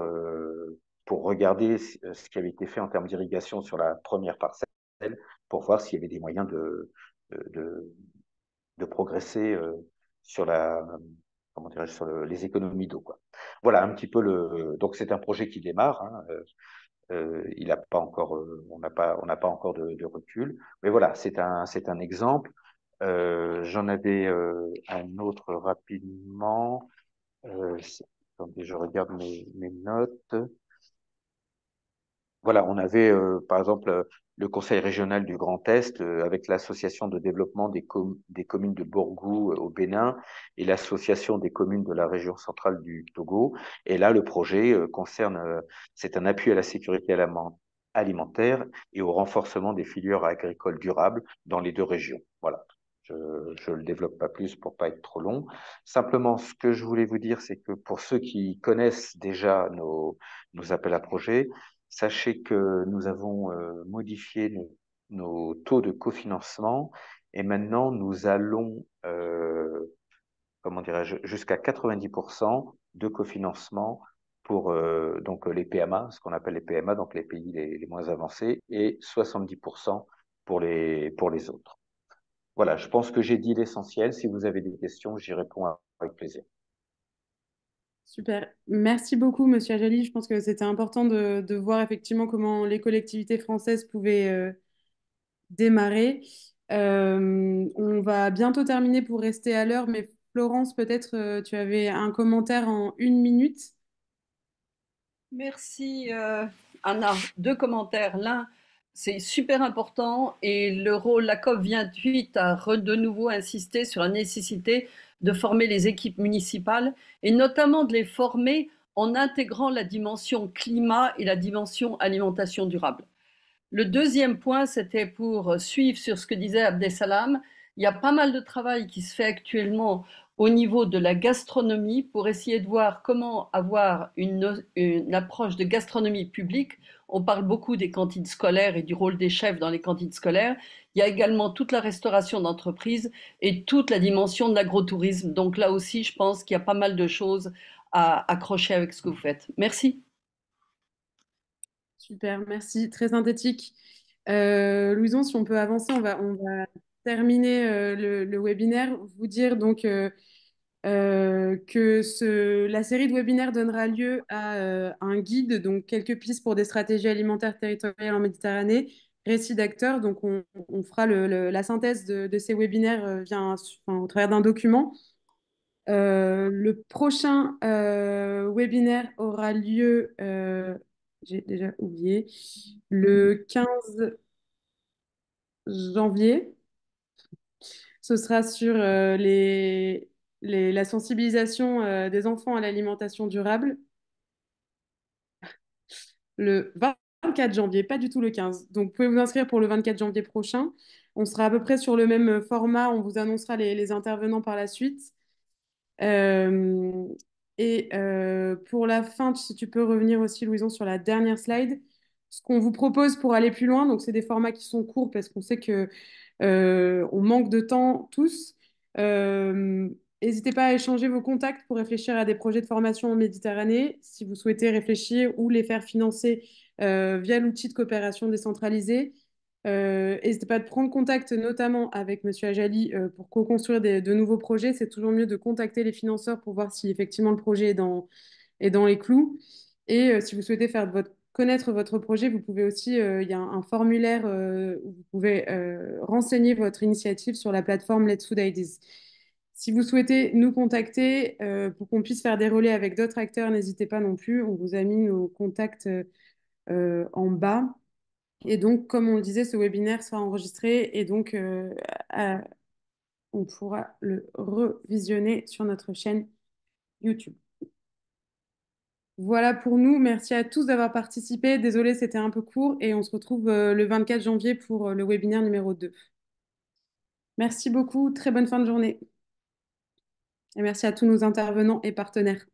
regarder ce qui avait été fait en termes d'irrigation sur la première parcelle, pour voir s'il y avait des moyens de, de progresser sur sur les économies d'eau, quoi. Voilà un petit peu donc c'est un projet qui démarre, hein, il a pas encore, on n'a pas encore de recul. Mais voilà, c'est un exemple. J'en avais un autre rapidement. Attendez, je regarde mes notes. Voilà, on avait par exemple le Conseil régional du Grand Est avec l'association de développement des communes de Borgou au Bénin et l'association des communes de la région centrale du Togo. Et là, le projet c'est un appui à la sécurité alimentaire et au renforcement des filières agricoles durables dans les deux régions. Voilà. Je ne le développe pas plus pour pas être trop long. Simplement, ce que je voulais vous dire, c'est que pour ceux qui connaissent déjà nos appels à projets, sachez que nous avons modifié nos taux de cofinancement et maintenant nous allons, comment dirais-je, jusqu'à 90% de cofinancement pour donc les PMA, ce qu'on appelle les PMA, donc les pays les moins avancés, et 70% pour les autres. Voilà, je pense que j'ai dit l'essentiel. Si vous avez des questions, j'y réponds avec plaisir. Super. Merci beaucoup, Monsieur Ajali. Je pense que c'était important de voir effectivement comment les collectivités françaises pouvaient démarrer. On va bientôt terminer pour rester à l'heure, mais Florence, peut-être tu avais un commentaire en 1 minute. Merci Anna. Deux commentaires. L'un, c'est super important et la COP28 a de nouveau insisté sur la nécessité de former les équipes municipales et notamment de les former en intégrant la dimension climat et la dimension alimentation durable. Le deuxième point, c'était pour suivre sur ce que disait Abdesalam. Il y a pas mal de travail qui se fait actuellement au niveau de la gastronomie pour essayer de voir comment avoir une approche de gastronomie publique. On parle beaucoup des cantines scolaires et du rôle des chefs dans les cantines scolaires. Il y a également toute la restauration d'entreprise et toute la dimension de l'agrotourisme. Donc là aussi, je pense qu'il y a pas mal de choses à accrocher avec ce que vous faites. Merci. Super, merci. Très synthétique. Louison, si on peut avancer, on va terminer le webinaire. Vous dire donc que la série de webinaires donnera lieu à un guide, donc quelques pistes pour des stratégies alimentaires territoriales en Méditerranée, récit d'acteurs. Donc on fera la synthèse de ces webinaires au travers d'un document. Le prochain webinaire aura lieu, j'ai déjà oublié, le 15 janvier. Ce sera sur la sensibilisation des enfants à l'alimentation durable le 24 janvier, pas du tout le 15. Donc, vous pouvez vous inscrire pour le 24 janvier prochain. On sera à peu près sur le même format. On vous annoncera les intervenants par la suite. Euh, pour la fin, si tu peux revenir aussi, Louison, sur la dernière slide. Ce qu'on vous propose pour aller plus loin, donc c'est des formats qui sont courts parce qu'on sait que on manque de temps tous. Euh, N'hésitez pas à échanger vos contacts pour réfléchir à des projets de formation en Méditerranée, si vous souhaitez réfléchir ou les faire financer via l'outil de coopération décentralisée. N'hésitez pas à prendre contact notamment avec Monsieur Ajali pour co-construire de nouveaux projets. C'est toujours mieux de contacter les financeurs pour voir si effectivement le projet est dans les clous. Et si vous souhaitez faire connaître votre projet, vous pouvez aussi, il y a un formulaire où vous pouvez renseigner votre initiative sur la plateforme Let's Food Ideas. Si vous souhaitez nous contacter pour qu'on puisse faire des relais avec d'autres acteurs, n'hésitez pas non plus. On vous a mis nos contacts en bas. Et donc, comme on le disait, ce webinaire sera enregistré et donc on pourra le revisionner sur notre chaîne YouTube. Voilà pour nous. Merci à tous d'avoir participé. Désolée, c'était un peu court et on se retrouve le 24 janvier pour le webinaire numéro 2. Merci beaucoup. Très bonne fin de journée. Et merci à tous nos intervenants et partenaires.